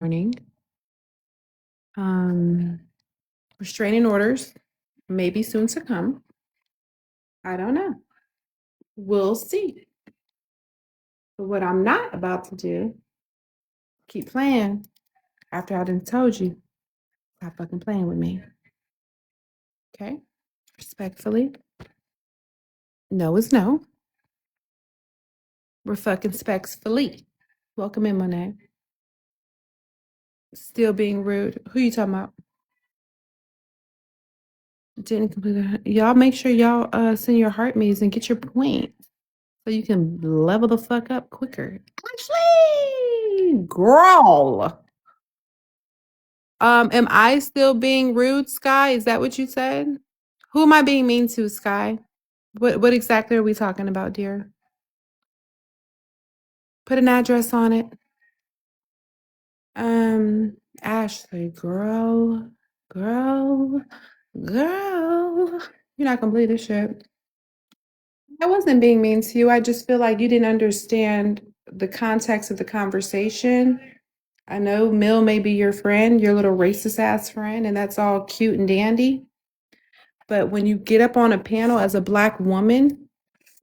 Morning. Um, Restraining orders maybe soon to come. I don't know. We'll see. But what I'm not about to do, keep playing after I done told you, stop fucking playing with me. Okay? Respectfully. No is no. We're fucking spexfully. Welcome in, Monet. Still being rude. Who you talking about? Didn't complete it. Y'all make sure y'all send your heart me's and get your point so you can level the fuck up quicker. Ashley, girl. Am I still being rude, Sky? Is that what you said? Who am I being mean to, Sky? What exactly are we talking about, dear? Put an address on it. Ashley, girl. You're not gonna believe this shit. I wasn't being mean to you. I just feel like you didn't understand the context of the conversation. I know Mill may be your friend, your little racist ass friend, and that's all cute and dandy. But when you get up on a panel as a Black woman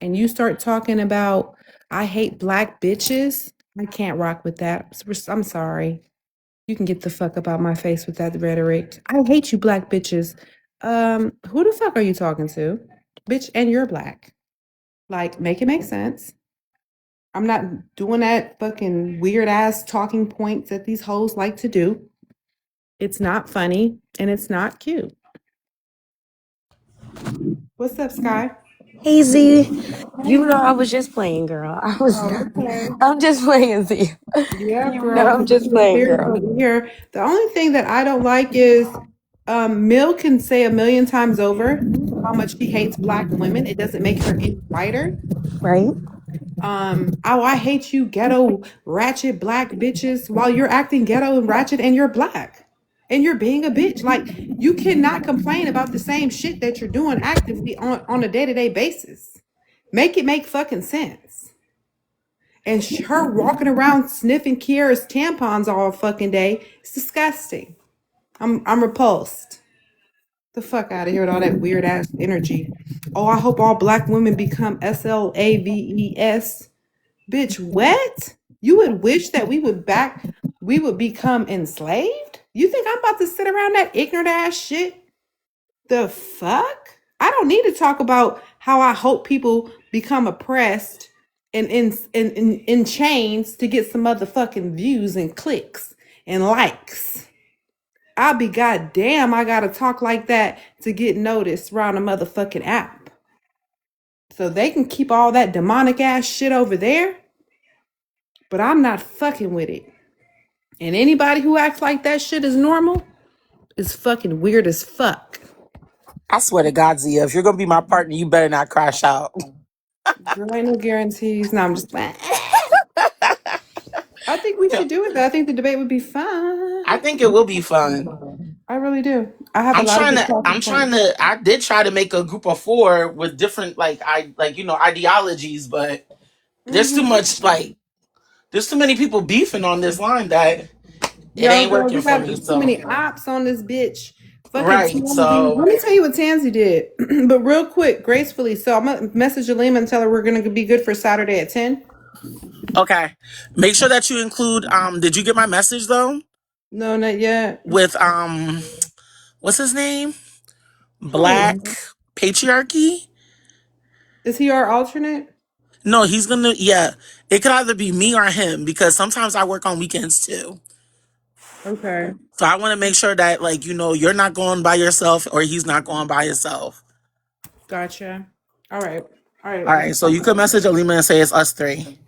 and you start talking about, I hate Black bitches, I can't rock with that. I'm sorry. You can get the fuck up out my face with that rhetoric. I hate you, Black bitches. Who the fuck are you talking to? Bitch, and you're Black. Like, make it make sense. I'm not doing that fucking weird ass talking points that these hoes like to do. It's not funny and it's not cute. What's up, Sky? Hey Z, you know I was just playing, girl. Okay. I'm just playing Z. Yeah, You know girl. I'm just The playing, spirit girl. over here. The only thing that I don't like is Mill can say a million times over how much she hates Black women. It doesn't make her any whiter. Right? Oh, I hate you, ghetto, ratchet Black bitches, while you're acting ghetto and ratchet and you're Black. And you're being a bitch. Like, you cannot complain about the same shit that you're doing actively on a day-to-day basis. Make it make fucking sense. And her walking around sniffing Kiara's tampons all fucking day is disgusting. I'm repulsed. The fuck out of here with all that weird ass energy. Oh, I hope all Black women become SLAVES. Bitch, what? You would wish that we would become enslaved? You think I'm about to sit around that ignorant ass shit? The fuck? I don't need to talk about how I hope people become oppressed and in chains to get some motherfucking views and clicks and likes. I'll be goddamn I gotta talk like that to get noticed around a motherfucking app. So they can keep all that demonic ass shit over there, but I'm not fucking with it. And anybody who acts like that shit is normal is fucking weird as fuck. I swear to God, Z, if you're gonna be my partner, you better not crash out. Girl, ain't no guarantees. No, I'm just playing. I think we should do it though. I think the debate would be fun. I think it will be fun. I really do. I have a I'm lot of trying good to talking I'm trying points. to I did try to make a group of 4 with different ideologies, but there's too Mm-hmm. much there's too many people beefing on this line that it Yo, ain't girl, working you for got me. too So many ops on this bitch. Fucking right. Tansy. So Let me tell you what Tansy did. But real quick, gracefully. So I'm gonna message Alima and tell her we're gonna be good for Saturday at 10. okay. Make sure that you include did you get my message though? No, not yet. With what's his name? Black Who? Patriarchy? Is he our alternate? No, he's gonna yeah. It could either be me or him because sometimes I work on weekends too. Okay. So I want to make sure that you're not going by yourself or he's not going by himself. Gotcha. All right. All right. All right, so you could message Alima and say it's us 3.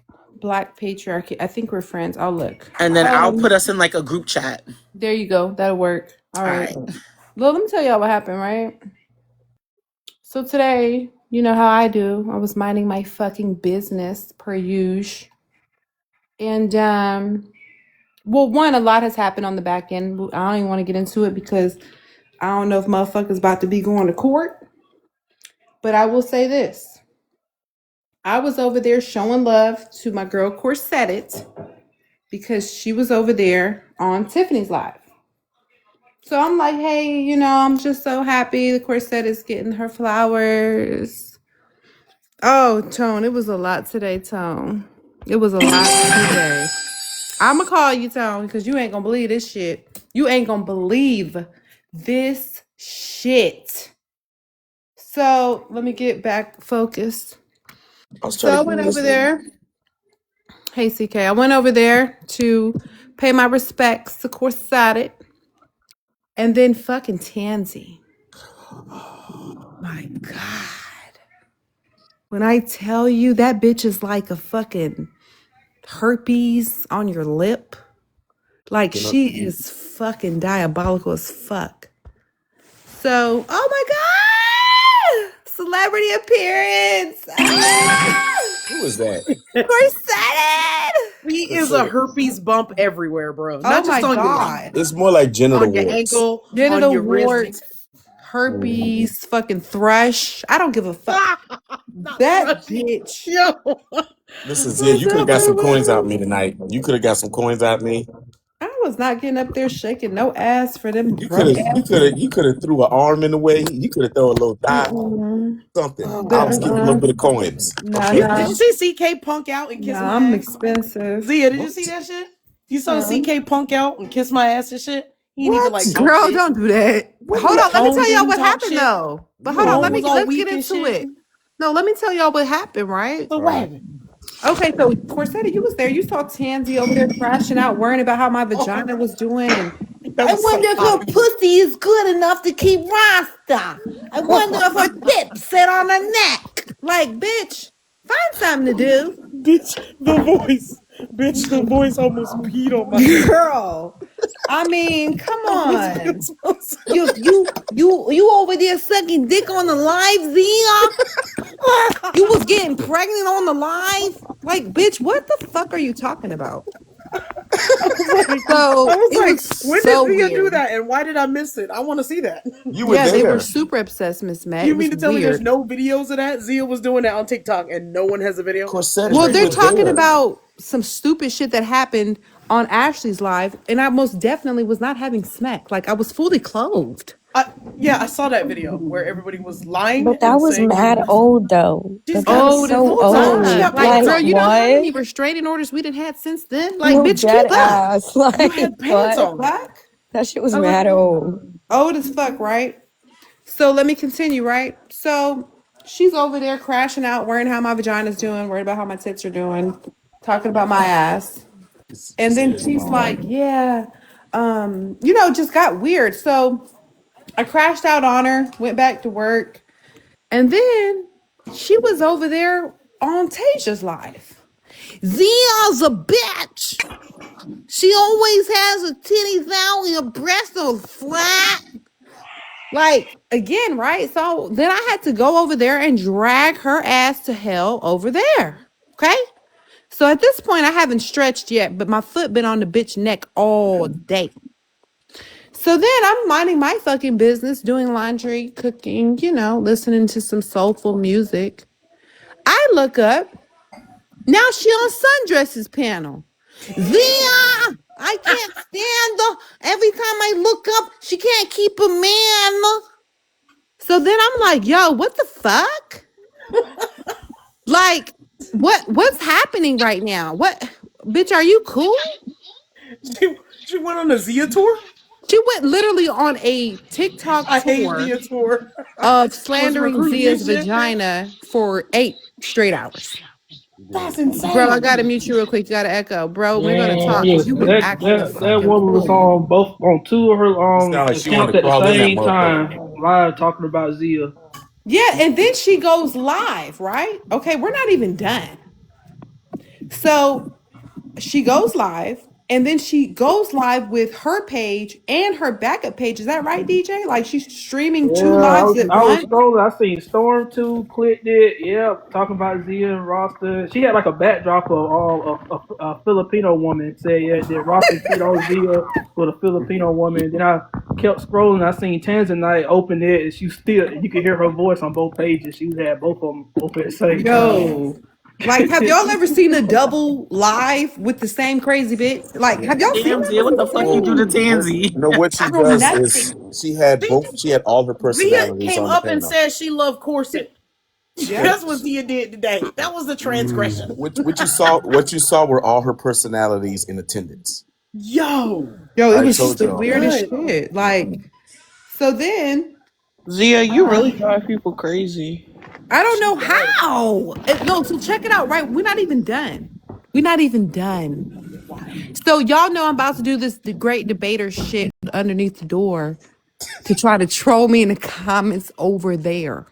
Black patriarchy. I think we're friends. I'll look. And then I'll put us in like a group chat. There you go. That'll work. All All right. right. Well, let me tell y'all what happened, right? So today, you know how I do. I was minding my fucking business per usual. And well, one, a lot has happened on the back end. I don't even want to get into it because I don't know if motherfuckers about to be going to court. But I will say this. I was over there showing love to my girl Corsettet because she was over there on Tiffany's live. So I'm like, hey, I'm just so happy the Corset is getting her flowers. Oh, Tone, it was a lot today, Tone. It was a lot today. I'ma call you, Tone, because you ain't gonna believe this shit. You ain't gonna believe this shit. So let me get back focused. I was trying So to I give went you over this. there. Hey, CK. I went over there to pay my respects to Corsated. And then fucking Tansy. My God. When I tell you that bitch is like a fucking herpes on your lip, like You know, she is fucking diabolical as fuck. So, oh my God! Celebrity appearance! Ah! who is that? Corseted! He is a Consider. herpes bump everywhere, bro. Oh Not my just on your God. It's more like genital on your warts. ankle, on Genital your wrist. warts, herpes, fucking thrush. I don't give a fuck. Not That thrushy. bitch Yo. Listen, Zia, was you could have got some coins out of me everywhere. tonight. You could have got some coins out of me. I was not getting up there shaking no ass for them You could broke have, you ass. could have, you could have threw an arm in the way. You could have thrown a little thigh, Mm-mm. something. Oh I my was The, getting a little god. bit of coins. no, Okay. Did you no, see CK punk out and no. kiss my I'm ass? expensive. Zia, did you see What? that shit? You saw Huh? CK punk out and kiss my ass and shit? He didn't even like What? talk Girl, shit. don't do that. What Hold His on, let me happened? tone tell y'all didn't what talk happened shit. though. But hold on, You Tone let was me all let's get weak and into shit. it. No, let me tell y'all what happened, right? So all what right. happened? Okay, so Corsetta, you was there. You saw Tansy over there crashing out, worrying about how my vagina Oh, was doing, and that I was wonder if psychotic. her pussy is good enough to keep Rasta. I wonder if her tits sit on her neck. Like, bitch, find something to do. Bitch, the voice. Bitch, the voice almost peed on myself. Girl, I mean, come I was on. pissed myself. You over there sucking dick on the live, Zia? You was getting pregnant on the live? Like, bitch, what the fuck are you talking about? I was like, So it was when did so Zia do weird. that and why did I miss it? I want to see that. You were Yeah, they were there. super obsessed, Miss Matt. You It mean was to tell me there's weird. no videos of that? Zia was doing that on TikTok and no one has a video? Corsetta, Well, Straight you they're were face. talking there. about some stupid shit that happened on Ashley's live, and I most definitely was not having smack. Like I was fully clothed. Yeah, I saw that video where everybody was lying But that and was saying they mad were. old though. She's But got that's Old as so she old. fuck. got Like, pants girl, Like on. you know how what? many restraining orders we didn't had since then? Like, No bitch, dead keep up. ass. You Like had pants what? on. Fuck. That shit was I was mad old. old as fuck, right? So let me continue, right? So she's over there crashing out, worrying how my vagina's doing, worried about how my tits are doing, talking about my ass. She And said then it's she's small. like, yeah, just got weird. So I crashed out on her, went back to work. And then she was over there on Tasha's live. Zia's a bitch. She always has her titties out and her breasts are flat. Like, again, right? So then I had to go over there and drag her ass to hell over there. Okay? So at this point, I haven't stretched yet, but my foot been on the bitch neck all day. So then I'm minding my fucking business, doing laundry, cooking, listening to some soulful music. I look up. Now she on Sundresses panel. Zia! I can't stand her. Every time I look up, she can't keep a man. So then I'm like, yo, what the fuck? Like, what's happening right now? What bitch, are you cool? She went on a Zia tour? She went literally on a TikTok I hate tour Zia tour. of She was slandering recruiting and Zia's shit. vagina for 8 straight hours. You That's did. Bro, I insane. gotta mute you real quick. You gotta echo. Bro, we're gonna Man, talk because you listen, was that acting a that that fucking woman was fool. on both on two of her You sound like she wanted accounts to at the crawl in that same motherfucker. time, live talking about Zia. Yeah, and then she goes live, right? Okay, we're not even done. So she goes live, and then she goes live with her page and her backup page. Is that right, DJ? Like she's streaming Yeah, two lives at I was once? scrolling. I seen Storm 2, clicked it. Yep, talking about Zia and Roster. She had like a backdrop of all a Filipino woman. Say yeah, did Roster cheat on Zia with a Filipino woman? Then I kept scrolling. I seen Tanzanite open it, and you could hear her voice on both pages. She had both of them open at the same time. Yo. Like, have y'all ever seen a double live with the same crazy bitch? Like, have y'all seen Damn, that? Zia, what That's the fuck you do No, to insane. no, Tansy? no. What she Bro, does is nothing. she had all her Zia personalities came on the up and panel. said she loved corset. Yep. That's what Zia did today. That was the transgression. What you saw were all her personalities in attendance. Yo, Yo, it I was just told the y'all that. weirdest good. shit. Like, so then Zia, you really drive people crazy. I don't She know does. how. No, so check it out, right? We're not even done. We're not even done. So y'all know I'm about to do this the great debater shit underneath the door to try to troll me in the comments over there.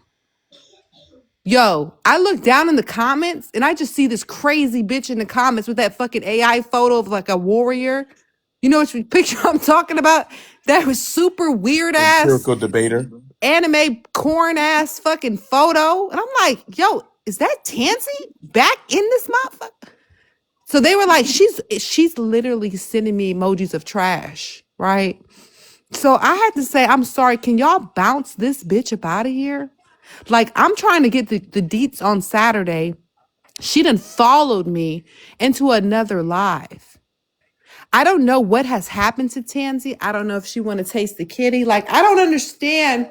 Yo, I look down in the comments and I just see this crazy bitch in the comments with that fucking AI photo of like a warrior. You know which picture I'm talking about? That was super weird ass Empirical debater. anime corn ass fucking photo. And I'm like, yo, is that Tansy back in this motherfucker? So they were like, she's literally sending me emojis of trash, right? So I had to say, I'm sorry, can y'all bounce this bitch up out of here? Like, I'm trying to get the deets on Saturday. She done followed me into another live. I don't know what has happened to Tansy. I don't know if she want to taste the kitty. Like, I don't understand.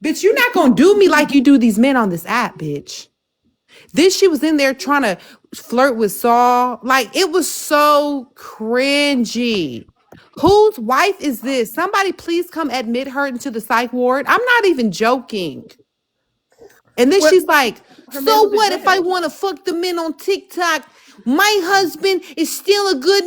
Bitch, you're not gonna do me like you do these men on this app, bitch. Then she was in there trying to flirt with Saul. Like, it was so cringy. Whose wife is this? Somebody please come admit her into the psych ward. I'm not even joking. And then Well, she's like, her man so was in what if I jail. want to fuck the men on TikTok? My husband is still a good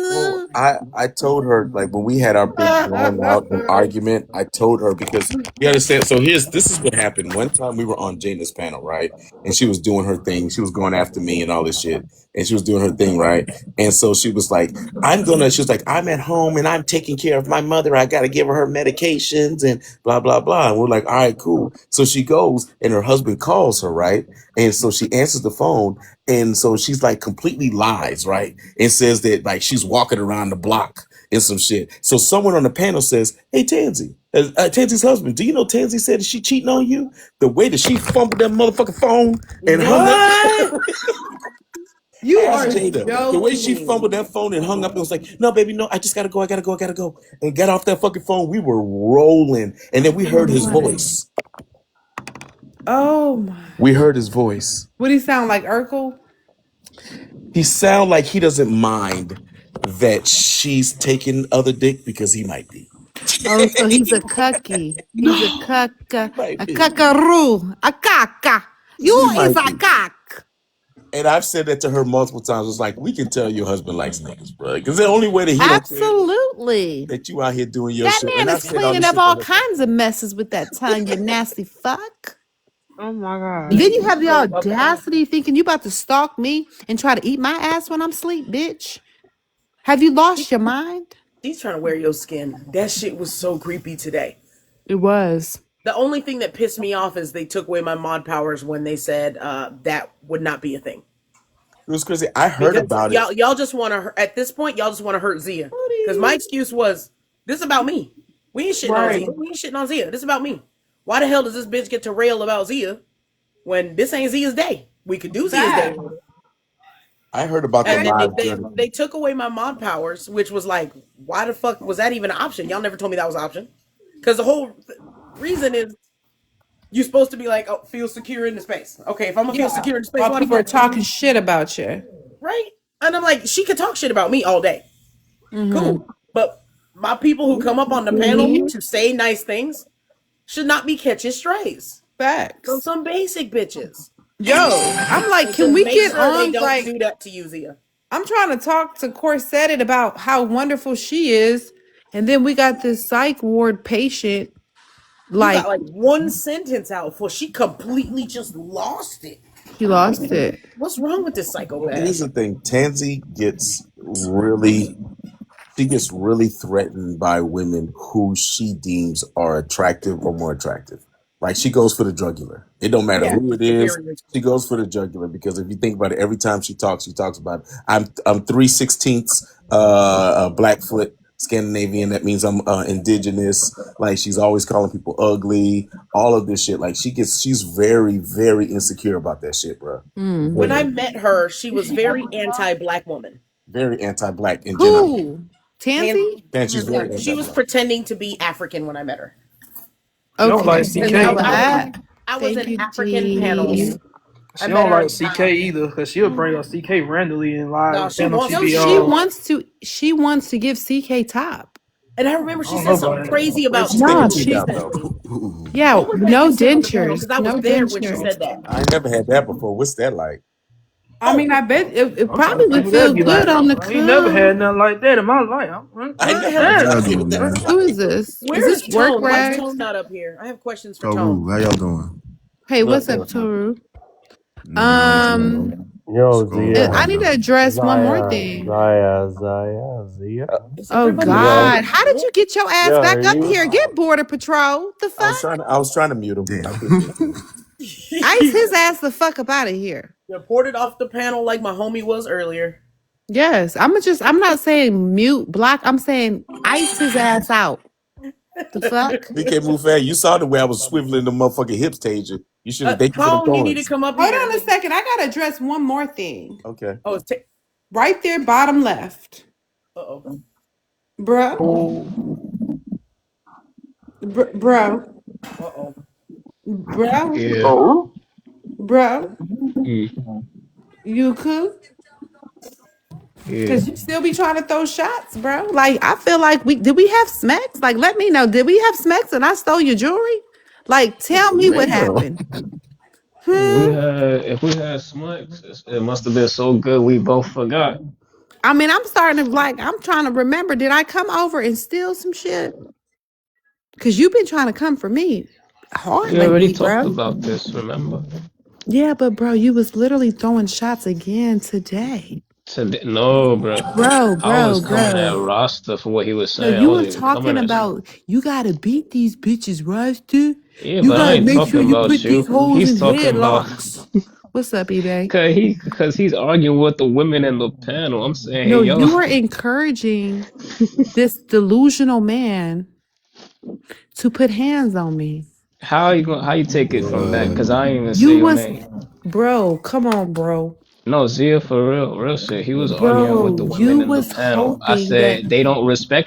Well, man. I told her, like, when we had our big blown out an argument, I told her because you understand. So this is what happened. One time we were on Jana's panel, right? And she was doing her thing. She was going after me and all this shit. And she was doing her thing, right? And so she was like, she was like, I'm at home and I'm taking care of my mother. I got to give her medications and blah, blah, blah. And we're like, all right, cool. So she goes and her husband calls her, right? And so she answers the phone. And so she's like completely lies, right? And says that like she's walking around the block and some shit. So someone on the panel says, hey, Tansy, Tansy's husband, do you know Tansy said that she cheating on you? The way that she fumbled that motherfucking phone and hung up. What? You Ask are Jada. The way she joking. fumbled that phone and hung up and was like, no, baby, no, I just gotta go, I gotta go, I gotta go. And got off that fucking phone. We were rolling. And then we heard his voice. Oh my. We heard his voice. What do he sound like, Urkel? He sound like he doesn't mind that she's taking other dick because he might be. Oh, so he's a cucky. He's a He cucka, might a be. cuckaroo, a caca. He You is might a be. cock. And I've said that to her multiple times. It's like, we can tell your husband likes niggas, bro. Because the only way that he don't care Absolutely. that you out here doing your That shit. man And is I've said all cleaning this up shit to all her. kinds of messes with that tongue, you nasty fuck. Oh my god. Then you have the audacity thinking you about to stalk me and try to eat my ass when I'm asleep, bitch. Have you lost your mind? She's trying to wear your skin. That shit was so creepy today. It was. The only thing that pissed me off is they took away my mod powers when they said that would not be a thing. It was crazy. I heard Because about it. y'all just want to at this point y'all just want to hurt Zia. Because my excuse was this is about me. We ain't shitting on Right. Zia. We ain't shitting on Zia. This is about me. Why the hell does this bitch get to rail about Zia when this ain't Zia's day? We could do Zia's day. I heard about the And then live journey. they took away my mod powers, which was like, why the fuck was that even an option? Y'all never told me that was an option. Because the whole reason is you're supposed to be like, oh, feel secure in the space. Okay, if I'm gonna feel secure in the space, While why the people are fuck? talking shit about you. Right? And I'm like, she could talk shit about me all day. Mm-hmm. Cool. But my people who come up on the panel to say nice things should not be catching strays. So Facts. some basic bitches. Yo, I'm like, And can just we make get sure they on? don't Like, do that to you, Zia. I'm trying to talk to Corsetted about how wonderful she is. And then we got this psych ward patient. You Like, got like one sentence out before she completely just lost it. she lost it. What's wrong with this Well, psychopath? here's the thing. Tansy gets really threatened by women who she deems are attractive or more attractive. Like she goes for the jugular. It don't matter Yeah, who it is. superior. She goes for the jugular because if you think about it, every time she talks about I'm 3/16 Blackfoot. Scandinavian. That means I'm indigenous. Like she's always calling people ugly. All of this shit. Like she's very, very insecure about that shit, bro. When I Very, met her, she was very anti-black woman. very anti-black in general. Who? Hands, Tansy? And she's hands very down. She was anti-black. pretending to be African when I met her. She don't like Okay. Because You know CK. I was Thank in you, African panels. G. I She met don't her like in CK either, cause she'll bring up CK randomly in No, live she panel. wants She No, be she all, wants to. She wants to give CK top. and I remember I she don't know said about something that. crazy Where did about she take her No, Sue teeth out she. though? recently. Yeah, What was that no you said on the panel? dentures. Because I was No there when she dentures. said that. I ain't never had that before. What's that like? I Oh, mean, I bet it I'm trying to probably think would what feel that'd be good like. on the I ain't never cum. had nothing like that in my life. I where the never. hell I'm is How trying y'all to see Tone? what doing, that's man? Who like. is this? Is Where is this work Tone? Why is rag? Tone not up here? I have questions for Tone. Toru, how y'all doing? Hey, Look, what's up, Toru? Nah, Um, chilling. Yo, What's going Zia. I on need to though? address one more Zaya. thing. Zia. Is Oh everybody Yo. God, quiet? how did you get your ass Yo, back are up you? here? Get Border Patrol. The fuck? I was trying to mute him. I appreciate you. Damn. Ice his ass the fuck up out of here. Reported off the panel like my homie was earlier. Yes, I'm not saying mute, block. I'm saying ice his ass out. The fuck? We can't move fast. You saw the way I was swiveling the motherfucking hips, Tasia. You should have. Thank you for the Tone, you need to coins. come up Hold here. on a second. I gotta address one more thing. Okay. Oh, it's Right there, bottom left. uh-oh. Bruh. Bro. Uh-oh. Bro. Yeah. Bro. Mm, You cool? yeah. Cause you still be trying to throw shots, bro. Like I feel like we have smacks? Like let me know. Did we have smacks and I stole your jewelry? Like tell me what Damn. happened. Hmm. If we had smokes, it must have been so good we both forgot. I mean, I'm starting to like. I'm trying to remember. Did I come over and steal some shit? Cause you've been trying to come for me hard We already lately, talked bro. about this, remember? Yeah, but bro, you was literally throwing shots again today, Today, no, bro. I was coming at bro. Rasta for what he was No, saying. I you were wasn't even talking coming at you. about you gotta beat these bitches, Rasta. Yeah, You but I gotta ain't make sure talking you about put these you. hoes He's in talking about headlocks. What's up, eBay? cause he's arguing with the women in the panel. I'm saying, hey, No, yo, you were encouraging this delusional man to put hands on me. how you take it from that? Cause I ain't even say You your was, name. bro, come on, bro. No, Zia for real shit. He was arguing with the Bro, women you in the was panel. hoping that,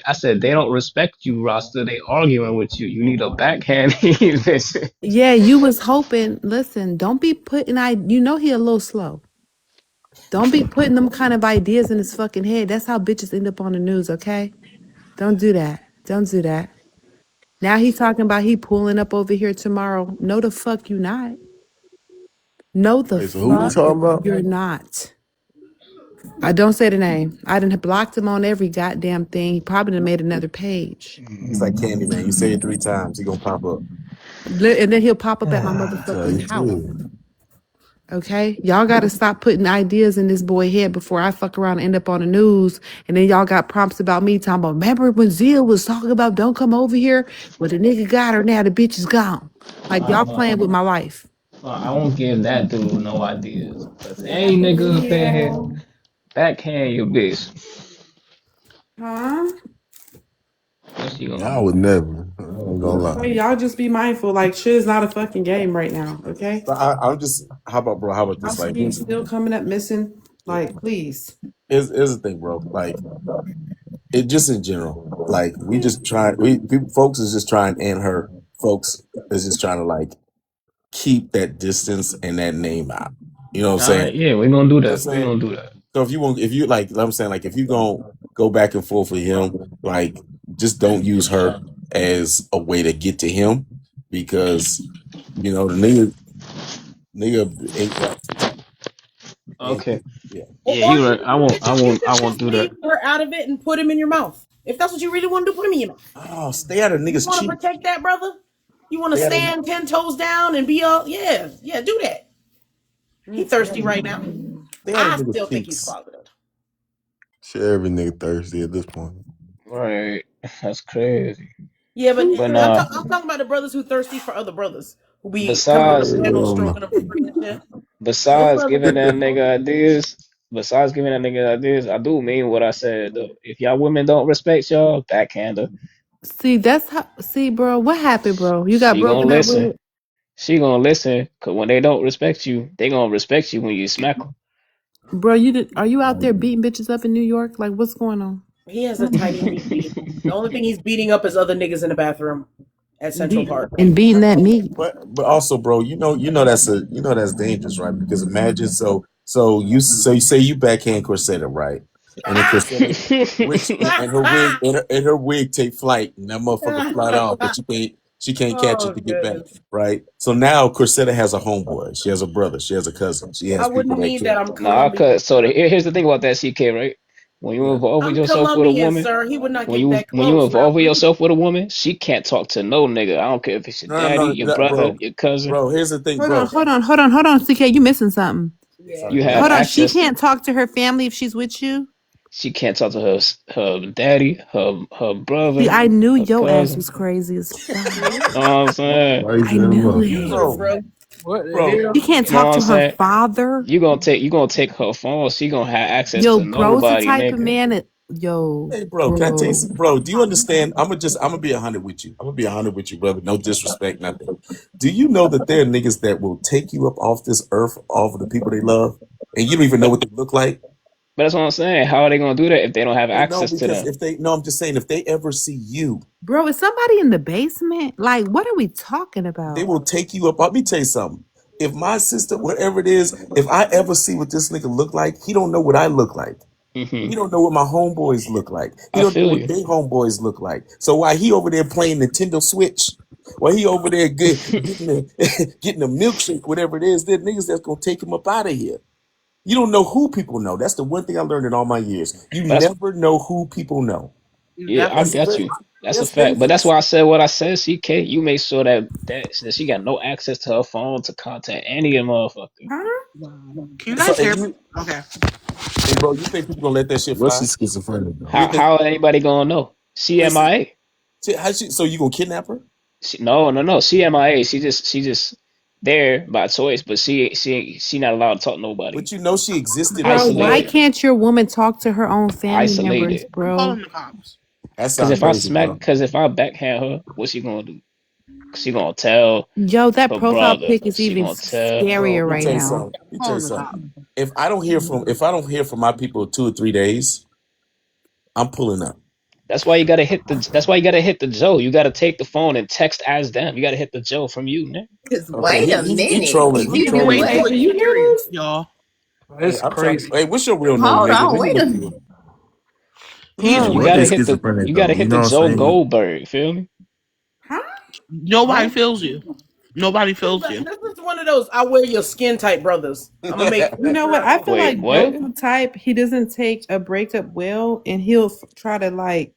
I said they don't respect you, Rasta. They arguing with you. You need a backhand. Bitch. yeah, you was hoping, listen, don't be putting, you know he a little slow. Don't be putting them kind of ideas in his fucking head. That's how bitches end up on the news, okay? Don't do that. Don't do that. Now he's talking about he pulling up over here tomorrow. No, the fuck you not. No, the Wait, so who we fuck talking about? you're not. I don't say the name. I done blocked him on every goddamn thing. He probably done made another page. It's like candy, man. You say it 3 times, he gonna pop up. And then he'll pop up at my Tell motherfucking you house. too. Okay? Y'all gotta stop putting ideas in this boy head before I fuck around and end up on the news. And then y'all got prompts about me talking about, remember when Zia was talking about don't come over here? Well, the nigga got her now, the bitch is gone. Like y'all playing with my life. I won't give that dude no ideas. Cause any nigga up in here, Yeah. backhand your bitch. Huh? What she gonna I do? would never. I ain't gonna lie. Hey, y'all just be mindful. Like shit is not a fucking game right now, okay? So I'm just. How about, bro? How about this? House Like, keys still coming up missing. Like, please. here's the thing, bro. Like, it just in general. Like, we just trying. Folks is just trying, and her folks is just trying to like keep that distance and that name out. You know what I'm All saying? right, yeah, we're gonna do You know what I'm that. We're saying? gonna do that. So if you like, I'm saying like, if you gonna go back and forth with him, like, just don't use her as a way to get to him because the nigga ain't Okay. yeah. Or, Yeah, or you you right. could you could I won't just do leave that. her out of it and put him in your mouth. If that's what you really want to do, put him in your mouth. Oh, stay out of You niggas' want to cheek. protect that, brother? You want to Stay out of stand 10 toes down and be all, yeah, do that. He thirsty right now. stay out of I niggas' still think he's cheeks. closeted. Shit, every nigga thirsty at this point. Right. That's crazy. Yeah, but But I'm talking about the brothers who thirsty for other brothers who be coming on the besides panel Hell no. stroking them for free and shit. Those besides brothers. giving that nigga ideas, besides giving that nigga ideas, I do mean what I said though. If y'all women don't respect y'all, backhander. See, that's how. See, bro, what happened, bro? You got She gonna broken up listen. with, She gonna listen. Cause when they don't respect you, they gonna respect you when you smack bro. You did? Are you out there beating bitches up in New York? Like, what's going on? He has a tiny meat beating. The only thing he's beating up is other niggas in the bathroom at Central Park. And beating that meat, But also, bro, that's dangerous, right? Because imagine so you say you backhand Corsetta, right? And then Corsetta, which and her wig and her wig take flight, and that motherfucker fly off, but she can't catch Oh it to get back, goodness. right? So now Corsetta has a homeboy, she has a brother, she has a cousin, she I has people wouldn't that need that. care. I'm Nah, Colombian. cause here's the thing about that CK, right? When you Yeah. involve I'm yourself with a Colombian, woman, sir. He would not when get you that when you close. Not involve me. yourself with a woman, she can't talk to no nigga. I don't care if it's your No, daddy, no, your no, brother, bro, your cousin. bro. Here's the thing, hold on, bro. hold on, hold on, hold on, CK, you missing something. Yeah. Sorry, You go have ahead. Hold on, she access. can't talk to her family if she's with you. She can't talk to her daddy, her See, brother, I knew her your ass cousin. was crazy as fuck. See? Know what I'm saying? Crazy I than a knew motherfucker. it. User, Bro, bro. What the bro, She hell? can't Know talk what I'm to her saying? father. You gonna take her phone. She gonna have access Yo, to bro's the nobody, type of nigga. man that, yo, hey, bro, can I tell you bro. something? Bro, do you understand? I'm gonna be 100 with you. I'm gonna be 100 with you, brother. No disrespect, nothing. Do you know that there are niggas that will take you up off this earth, off of the people they love, and you don't even know But what they look like? but that's what I'm saying. How are they gonna do that if they don't have No, access to because them? if they, no, I'm just saying, if they ever see you, Bro, is somebody in the basement? Like, what are we talking they about? will take you up. Let me tell you something. If my sister, whatever it is, if I ever see what this nigga look like, he don't know what I look like. Hmm. He don't know what my homeboys look like. He I don't know feel what you. their homeboys look like. So while he over there playing Nintendo Switch, while he over there getting getting a milkshake, whatever it is, there are niggas that's gonna take him up out of here. You don't know who people know. That's the one thing I learned in all my years. You That's never know who people know. You Yeah, I definitely That's do. got very, you. That's a that's fact. But that's dangerous. why I said what I said, CK. You make sure that she got no access to her phone to contact any of them motherfuckers. Huh? Can you So guys hear me? Okay. and bro, you think people gonna let that shit What's fly? she schizophrenic though? You think How anybody gonna know? listen? CMIA. How she? So you gonna kidnap her? No. CMIA. She just there by choice, but she not allowed to talk to nobody. But you know she existed Bro, why Isolated. before. can't your woman talk to her own family members, Isolated. I'm bro? calling the cops. That Cause sounds if I crazy, smack, bro. cause if I backhand her, what's she gonna do? She gonna tell Yo, that her profile brother. pic is She even gonna tell. Bro, scarier let me right tell you now. something. Let me tell you Calling the something. cops. If I don't hear from my people 2 or 3 days, I'm pulling up. That's why you gotta hit the Joe. You gotta take the phone and text as them. You gotta hit the Joe from you, man. Cause Okay, wait a he minute. trolling. He He be trolling way right too Wait, now. do you hear experienced, this? y'all. Hey, That's I'm trying. crazy. Hey, what's your real name, Hold nigga? on, Let me wait look a you up. He's Like, You what way gotta is too. hit the schizophrenic you gotta though? You hit know the what I'm Joe saying? Goldberg. Feel me? Huh? Nobody What? feels you. Nobody feels you. This is one of those I wear your skin type brothers. I'm gonna make You know sure what? I I don't. feel Wait, like what? Bro's the type, he doesn't take a breakup well, and he'll try to like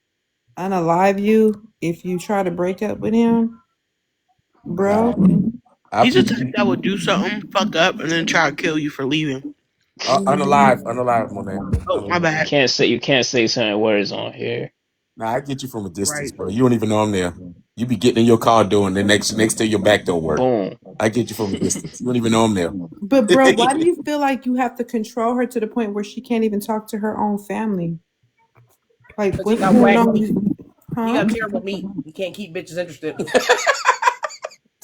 unalive you if you try to break up with him, Nah, bro. I He's the people type that would do something, fuck up, and then try to kill you for leaving. unalive, Monet. Oh, my Unalive. bad. You can't say certain words on here. Nah, I get you from a distance, Right. bro. You don't even know I'm there. You be getting in your car doing the next day your back don't work. Boom. I get you from a distance. You don't even know I'm there. But bro, why do you feel like you have to control her to the point where she can't even talk to her own family? Like, Cause he what's got going whack meat. on? He Huh? got terrible meat. He can't keep bitches interested.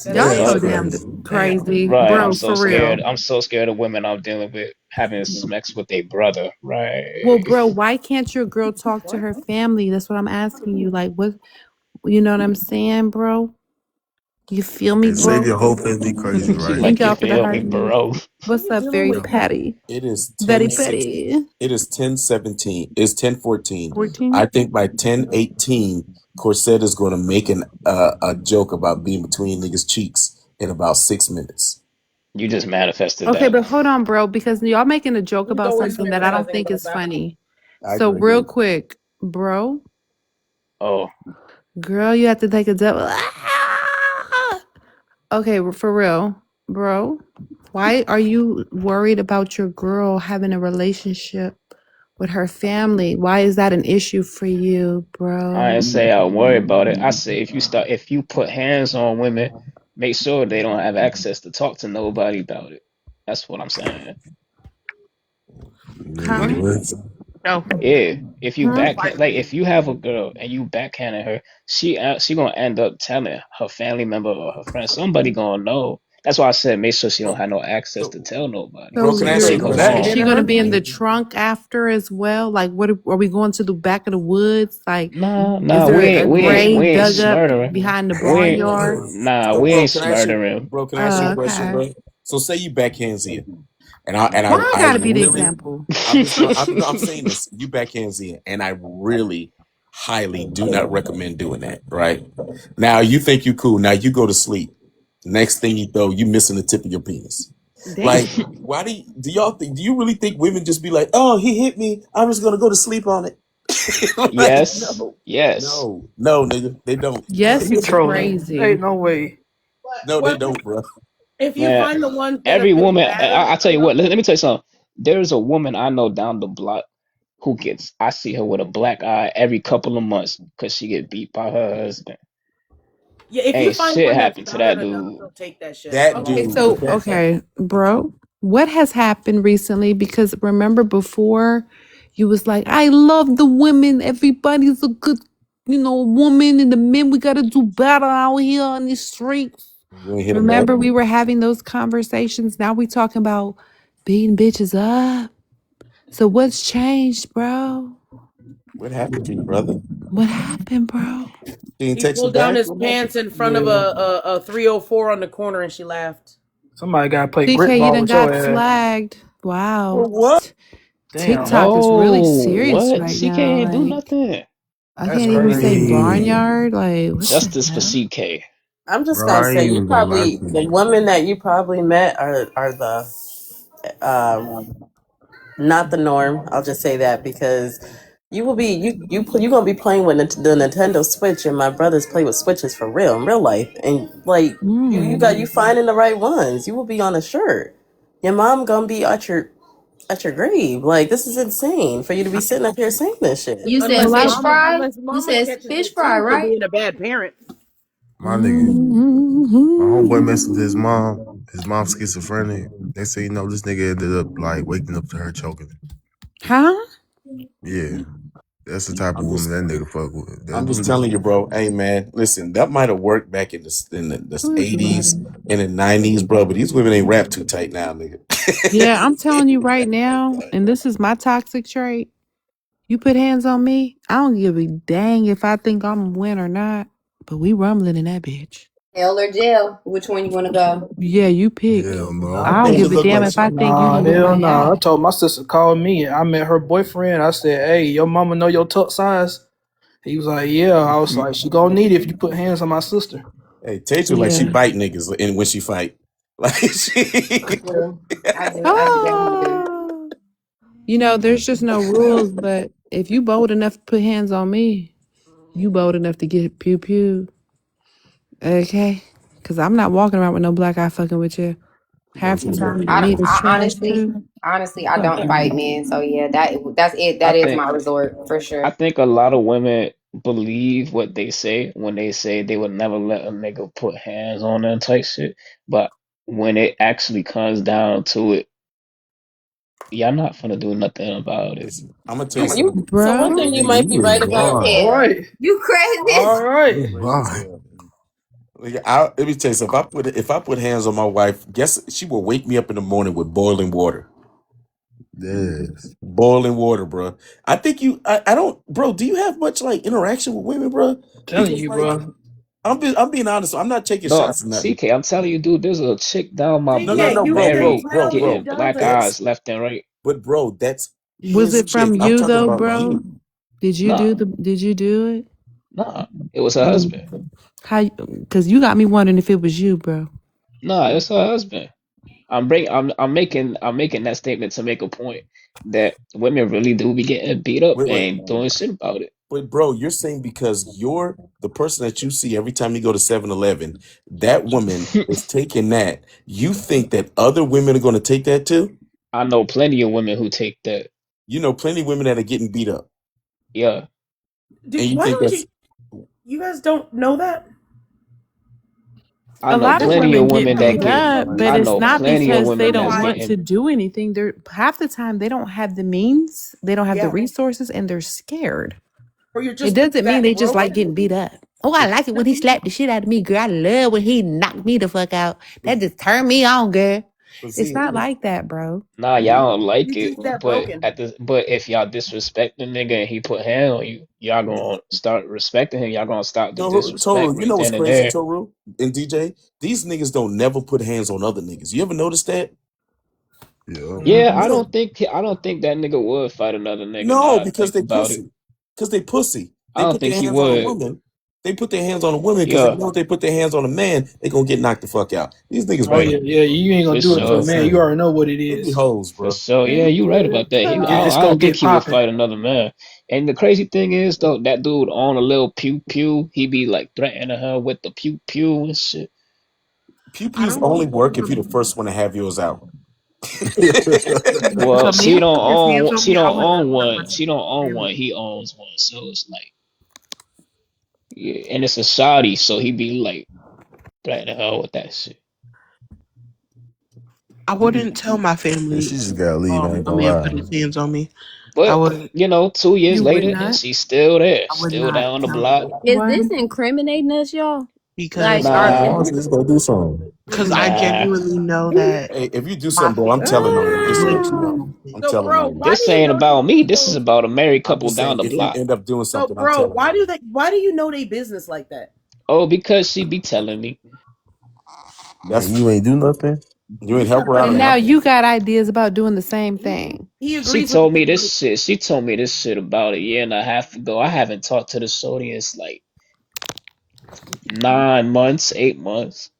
That's Y'all Yeah, it. that's so Right. damn crazy. Damn. crazy, Right. I'm bro. so For real. scared. I'm so scared of women I'm dealing with having sex with a brother. Well, Right. bro, why can't your girl talk to What? her family? That's what I'm asking you. Like, what? You know what I'm saying, bro? You feel me, Hey, bro? Xavier whole family crazy, She right? Thank like you y'all for the feel me, heart emoji. bro. What are What's you up, dealing very with? petty? It is Very 10:16. petty. It is 10:17. It's 10:14. 14. I think by 10:18, Corset is going to make a joke about being between niggas' cheeks in about 6 minutes. You just manifested Okay, that. but hold on, bro, because y'all making a joke He's about always something that I don't fantasizing think about is that. funny. I So agree. real quick, bro, Oh, girl, you have to take a double. Okay, for real, bro. Why are you worried about your girl having a relationship with her family? Why is that an issue for you, I bro? ain't say I worry about it. I say if you put hands on women, make sure they don't have access to talk to nobody about it. That's what I'm saying. Nigga, Huh? what? No. Yeah, if you Hmm? backhand, like if you have a girl and you backhanding her, she gonna end up telling her family member or her friend. Somebody gonna know. That's why I said make sure she don't Bro, have no access to so, tell nobody. bro, So can I ask you're you They a gonna question? is Confided know. in she going to her. be in the trunk after as well? Like, what are we going to the back of the woods? Like, Nah, is nah, there a we grave ain't dug up smurdering. behind the We ain't, barnyard? So, we bro, ain't can I ask you, smurdering. bro? Can I ask you a question, Okay. bro? So, say you backhand Zia, and Why I I gotta be the really, example? I'm just, I'm saying this. You backhand Zia, and I really, highly do not recommend doing that. Right now, you think you cool. Now you go to sleep. Next thing you throw, you missing the tip of your penis. Like, Damn. why do y'all think? Do you really think women just be like, oh, he hit me. I'm just gonna go to sleep on it? Like, Yes, yes. no, nigga, they don't. Yes, You it's trolling? Ain't crazy. no way. No, they Well, don't, bro. if you Man, find the ones that every have been woman, battered I tell you enough, what, let me tell you something. There's a woman I know down the block who gets, I see her with a black eye every couple of months because she get beat by her husband. yeah, if you Ain't find shit one that's happened to that battered enough, dude. they'll take that shit. That I'm Okay, just dude. so okay, bro, what has happened recently? Because remember before, you was like, I love the women. Everybody's a good, woman, and the men we gotta do better out here on the streets. You ain't hit him up. Remember we were having those conversations. Now we talking about beating bitches up. So what's changed, bro? What happened to you, brother? What happened, bro? She ain't He text you pulled down back? his What happened? pants in front of Yeah. a 304 on the corner and she laughed. Somebody gotta play grit TK, you ball done with your got ass. flagged. Wow. For what? Damn. TikTok is really No, serious what? right CK now. ain't do Like, nothing. I That's can't even say crazy. Dang. barnyard. Like, what Just the this for hell? CK. I'm just Bro, gonna I ain't say you even gonna lie probably to the you. women that you probably met are the not the norm. I'll just say that because you will be you gonna be playing with the Nintendo Switch, and my brothers play with Switches for real in real life, and like you Mm. finding the right ones. You will be on a shirt. Your mom gonna be at your grave. Like this is insane for you to be sitting up here saying this shit. You said Well, I. fish fry? Unless You mama said catches fish it fry, too for right? being a bad parent. My nigga, my homeboy messed with his Mm-hmm. mom. His mom's schizophrenic. They say, this nigga ended up like waking up to her choking him. Huh? Yeah. That's the type of I'm woman just, that nigga fuck with. I'm That's just them. telling you, bro. Hey, man, listen, that might have worked back in the Who is 80s somebody? and the 90s, bro. But these women ain't rap too tight now, nigga. Yeah, I'm telling you right now, and this is my toxic trait. You put hands on me, I don't give a dang if I think I'm a win or not. But we rumbling in that bitch. Hell or jail? Which one you want to go? Yeah, you pick. Hell Nah, I no. I don't think Tasia give a look damn like if she. I think you nah, gonna whip hell my no. I ass. told my sister called me. I met her boyfriend. I said, "Hey, your mama know your tuck size." He was like, "Yeah." I was like, "She gonna need it if you put hands on my sister." Hey, Tasia look like she Yeah. bite niggas and when she fight. Like I she. do. I definitely do. Oh. There's just no rules, but if you bold enough to put hands on me, you bold enough to get pew pew. Okay? Because I'm not walking around with no black eye fucking with you. Bro, Half the she's a, time the I, meat is I trash honestly, too. honestly, I Fuck don't fight no. men. So yeah, that's it. I That is think my resort for I sure. think a lot of women believe what they say when they say they would never let a nigga put hands on them type shit. But when it actually comes down to it, y'all not finna do nothing about it. listen, I'm gonna tell you You, something. So one Bro. thing you Nigga, might be you is right crazy about. as blind. All hell. right, You crazy all as right. You Crazy as blind. hell. Like, let me tell you something. If I put hands on my wife, guess she will wake me up in the morning with boiling water. Yes. Boiling water, bro. I think I don't, bro. Do you have much like interaction with women, bro? I'm telling Because you, like bro. I'm being honest. I'm not taking No, shots or nothing. CK, I'm telling you, dude, there's a chick down my No, no, block TK, no, you bro, can bro, married bro, tell who getting bro. black doesn't. That's eyes left and right. but bro, that's Was his it from chick. I'm you talking though, about bro? you. Nah, Did you do it? nah, it was her Mm. husband. How? Because you got me wondering if it was you, bro. Nah, it's her husband. I'm making that statement to make a point that women really do be getting beat up Wait. and doing shit about it. But bro, you're saying because you're the person that you see every time you go to 7-Eleven, that woman is taking that. You think that other women are going to take that too? I know plenty of women who take that. You know, plenty of women that are getting beat up, Yeah, and you Why think don't that's you guys don't know that? I A know lot of plenty of women get women that beat get. up, but I it's know not plenty of because they women That's don't that's why. want to getting. do anything. They're half the time they don't have the means, they don't have the Yeah. resources, and they're scared. Or you're It just doesn't mean that they just like broken. getting beat up. Oh, I like it when he slapped the shit out of me, girl. I love when he knocked me the fuck out. That just turned me on, girl. But It's see, not like that, bro. Nah, You y'all don't like you it, just that but broken. but if y'all disrespect the nigga and he put hand on you, y'all gonna start respecting him. Y'all gonna stop the no, disrespect Toru, you right know what's then and crazy, there. Toru and DJ? These niggas don't never put hands on other niggas. You ever notice that? Yeah. Yeah, Mhm. I don't think that nigga would fight another nigga. No, Now I because think they about it, pussy. Because they pussy. I They don't put think their he hands on a would. woman. They put their hands on a woman because they Yeah, know if they put their hands on a man, they gonna get knocked the fuck out. These niggas Oh be yeah, yeah. You ain't for gonna do you it know to what a I'm sure, man. You saying? already know what it They be is. hoes, for bro. sure. Yeah, you right about that. It's I gonna don't think get he would popping. fight another man. And the crazy thing is though, that dude on a little pew pew, he be like threatening her with the pew pew and shit. Pew I pews don't only know. work if you're the first one to have yours out. If Well, a man put his hands on she me, I don't would own put one. myself She don't own in one. it. He owns one. So it's like, yeah, and it's a Saudi, so he be like threatening her with that shit. I wouldn't tell my Yeah, she family just gotta leave. I ain't a gonna man put lie. his hands on me. I But wouldn't. 2 years You would later, and not? she's still there, I would still not down the tell block. them Is Why? this incriminating us, y'all? because Like, are Yeah, Nah, is why don't this? you just go do something? I nah. genuinely know that Hey, if you do my something, bro, I'm family telling on you. Just so would that you do know. something. I'm So, telling bro, on you. why do This you ain't know these about me. This is people? about a married I'm couple just down saying, the if you block. end up doing So, something, I'm bro, telling on you. why do you know they business like that? Oh, because she be telling me. That's And you ain't do nothing. you ain't You help said her out And or now nothing. nothing. you got ideas about doing the same thing. He She agrees with told me you. this shit. She told me this shit about a year and a half ago. I haven't talked to the audience like 9 months, 8 months.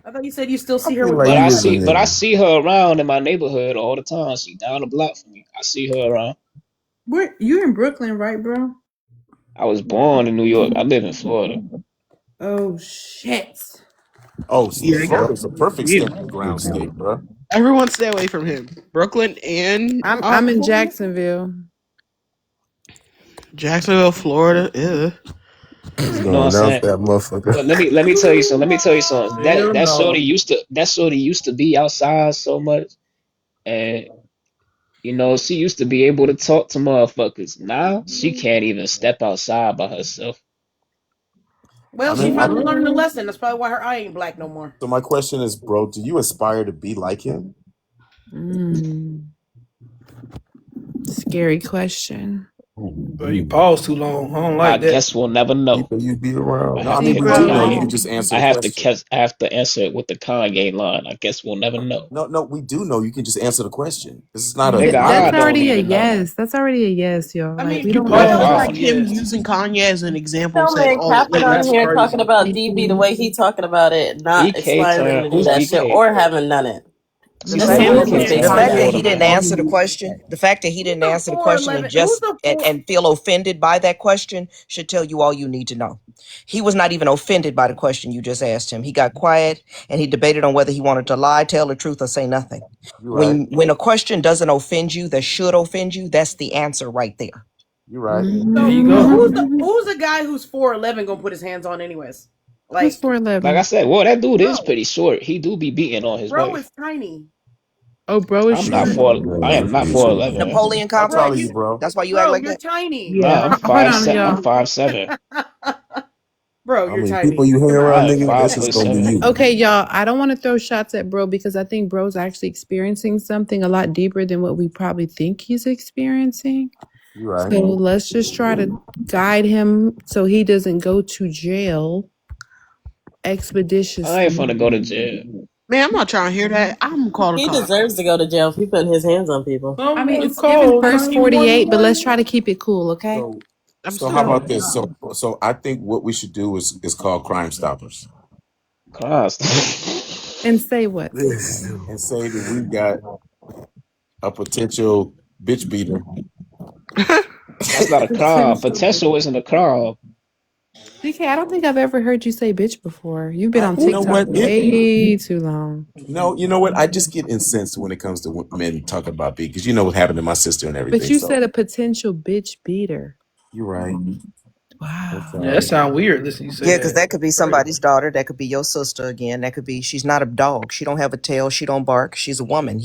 I thought you said you still I see her feel with like But you I is a Brian. see, but I nigga. see her around in my neighborhood all the time. She down the block from me. I see her around. Where you're in Brooklyn, right, bro? I was born in New York. I live in Florida. Oh shit. Oh, Yeah, I got Yep. Florida's a perfect yeah. stamping ground state, bro. Everyone stay away from him. Brooklyn and I'm in Jacksonville. Jacksonville, Florida. Yeah. He's You know what gonna I'm announce saying? that motherfucker. But let me tell you something. Let me tell you something. Hell no. That shorty used to be outside so much, and she used to be able to talk to motherfuckers. Now she can't even step outside by herself. I Well, she mean, finally learned the lesson. That's probably why her eye ain't black no more. so my question is, bro, do you aspire to be like him? Mm, scary question. Bro, you pause too long. I don't I like that. guess we'll never know. People you be I around. No, I have See, mean, to. we do bro, know. I You ha- can just answer I the have to. question. I have to answer it with the Kanye line. I guess we'll never know. No, no, we do know. You can just answer the question. This is not a Nigga, I that's hypothetical. don't already a even know. yes. That's already a yes, y'all. I Like mean, we You don't But know. I Oh pause feel is wow. a like him yes. using Kanye as an example, Don't saying, make "Oh, Captain like on That's here talking crazy. about DB the way he talking about it, not BK aspiring turn. to do Who's that shit BK? or having done it. She That's Mm-hmm. said his Him BK business. using They turn the on fact that spectate. he water didn't boy. answer the question, the fact that he who's didn't the answer the question 411? and Who's just the four? and feel offended by that question should tell you all you need to know. He was not even offended by the question you just asked him. He got quiet and he debated on whether he wanted to lie, tell the truth, or say nothing. You're right. When a question doesn't offend you, that should offend you, that's the answer right there. You're right. There So, you so go. who's the guy who's 411 gonna put his hands on anyways? Who's Like, Like I 411? said, well, that dude is bro, pretty short. He do be beating on his bro wife. is tiny. Oh, bro is I'm not short. for. I Man, am not please, four man. eleven. Napoleon How Bro, tall are complex. you, bro? That's why you act like you're that. tiny. Yeah. Nah, I'm Hold five on, se- I'm y'all. 5'7". Bro, How you're many people tiny. you hang Come on. around, I am nigga? five That's just foot gonna be seven. you. Okay, y'all. I don't want to throw shots at bro because I think bro's actually experiencing something a lot deeper than what we probably think he's experiencing. You're right. So let's just try to guide him so he doesn't go to jail I ain't expeditiously. finna go to jail. Man, I'm not trying to hear that. I'm gonna call the He cops. deserves to go to jail if he putting his hands on people. I mean, Someone it's given call first 48, but let's 911. try to keep it cool, okay? So, I'm so still how calling about the this? cops. So I think what we should do is call Crime Stoppers Christ. And say what? Say what? This dude. and say that we got a potential bitch beater. That's not a crime. Potential bitch. Potential isn't a crime. DK, I don't think I've ever heard you say bitch before. You've been on You know TikTok what? way too long. No, you know what? I just get incensed when it comes to men talking about beat because you know what happened to my sister and But everything. you So said a potential bitch beater. you're right. It's, Wow. Yeah, that sounds weird. Listen, you say Yeah, because that. that could be Crazy. somebody's daughter. That could be your sister again. That could be she's not a dog. She don't have a tail. She don't bark. She's a woman.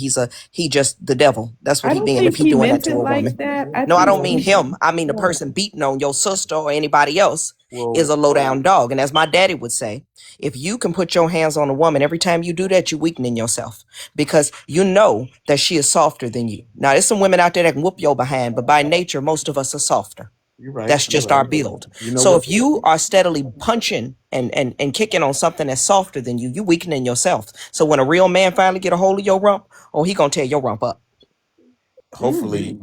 He just the devil. That's what I he don't being if think he he doing that meant to it a like woman. that. I No, I think don't mean he, him. I mean the right. person beating on your sister or anybody else is well, a low down dog. And as my daddy would say, if you can put your hands on a woman, every time you do that, you're weakening yourself because you know that she is softer than you. Now, there's some women out there that can whoop your behind, but by nature, most of us are softer. you're right. That's You're just our right. build. You know So what? if you are steadily punching and kicking on something that's softer than you weakening yourself. So when a real man finally get a hold of your rump, oh, he gonna tear your rump up. Hopefully,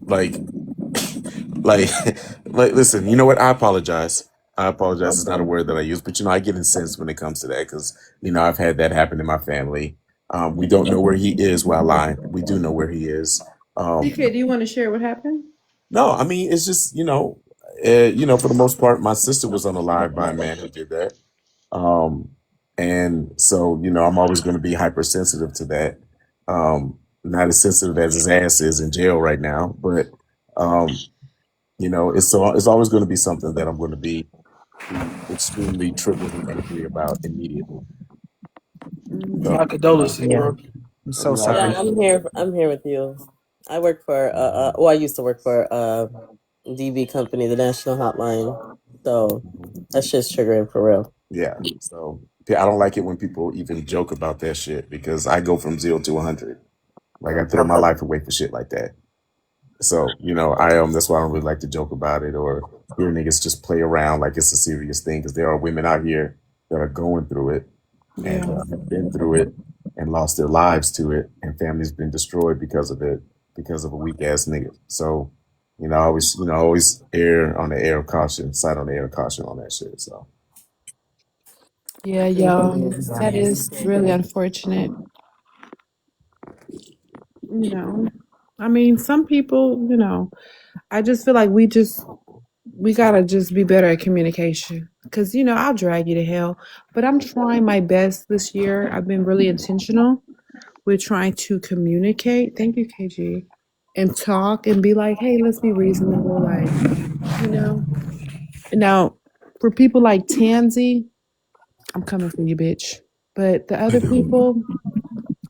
like, like, like, listen. You know what? I apologize. I apologize. It's not a word that I use, but I get incensed when it comes to that because I've had that happen in my family. We don't know where he is while lying. We do know where he is. DK, do you want to share what happened? No, I mean it's just for the most part, my sister was unalived by a man who did that. Um, and so, I'm always going to be hypersensitive to that. Not as sensitive as his ass is in jail right now, but it's always going to be something that I'm going to be extremely triggered and angry about immediately. So, My condolences, Yeah, bro. I'm so Yeah, sorry. I'm here with you. I work for well, I used to work for DB company, the national hotline. So that shit's triggering for real. yeah. So yeah, I don't like it when people even joke about that shit because I go from 0 to 100. Like I throw my life away for shit like that. So, that's why I don't really like to joke about it or hear niggas just play around like it's a serious thing because there are women out here that are going through it and Yeah. have been through it and lost their lives to it and families been destroyed because of it, because of a weak ass nigga. So, always err on the air of caution, sight on the air of caution on that shit. So, Yeah, yo, that is really unfortunate. I mean, some people, I just feel like we gotta just be better at communication. Cause I'll drag you to hell, but I'm trying my best this year. I've been really intentional with trying to communicate. Thank you, KG, and talk and be like, hey, let's be reasonable. Like, you know. Now, for people like Tansy, I'm coming for you, bitch. But the other people,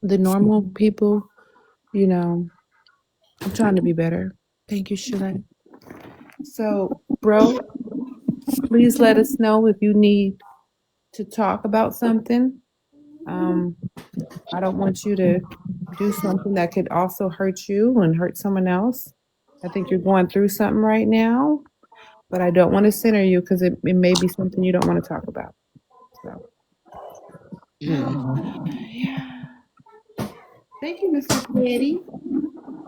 the normal people, you know, I'm trying to be better. Thank you, Shalette. So, bro, please let us know if you need to talk about something. Um, I don't want you to do something that could also hurt you and hurt someone else. I think you're going through something right now, but I don't want to center you because it may be something you don't want to talk about. So, yeah. Thank you, Mr. Petty.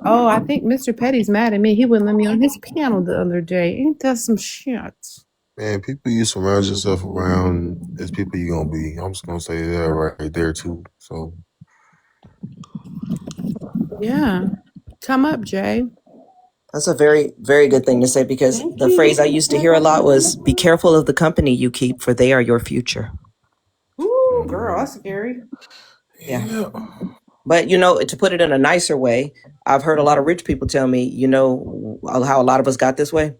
Oh, I think Mr. Petty's mad at me. He wouldn't let me on his panel the other day. Ain't that some shit? Man, people you surround yourself around is people you gonna be. I'm just gonna say that right there too. So Yeah. Come up, Jay. That's a very, very good thing to say because Thank the you, phrase I Mr. used to hear a lot was Petty. be careful of the company you keep, for they are your future. Ooh, girl, that's scary. Yeah. yeah, But to put it in a nicer way, I've heard a lot of rich people tell me, how a lot of us got this way.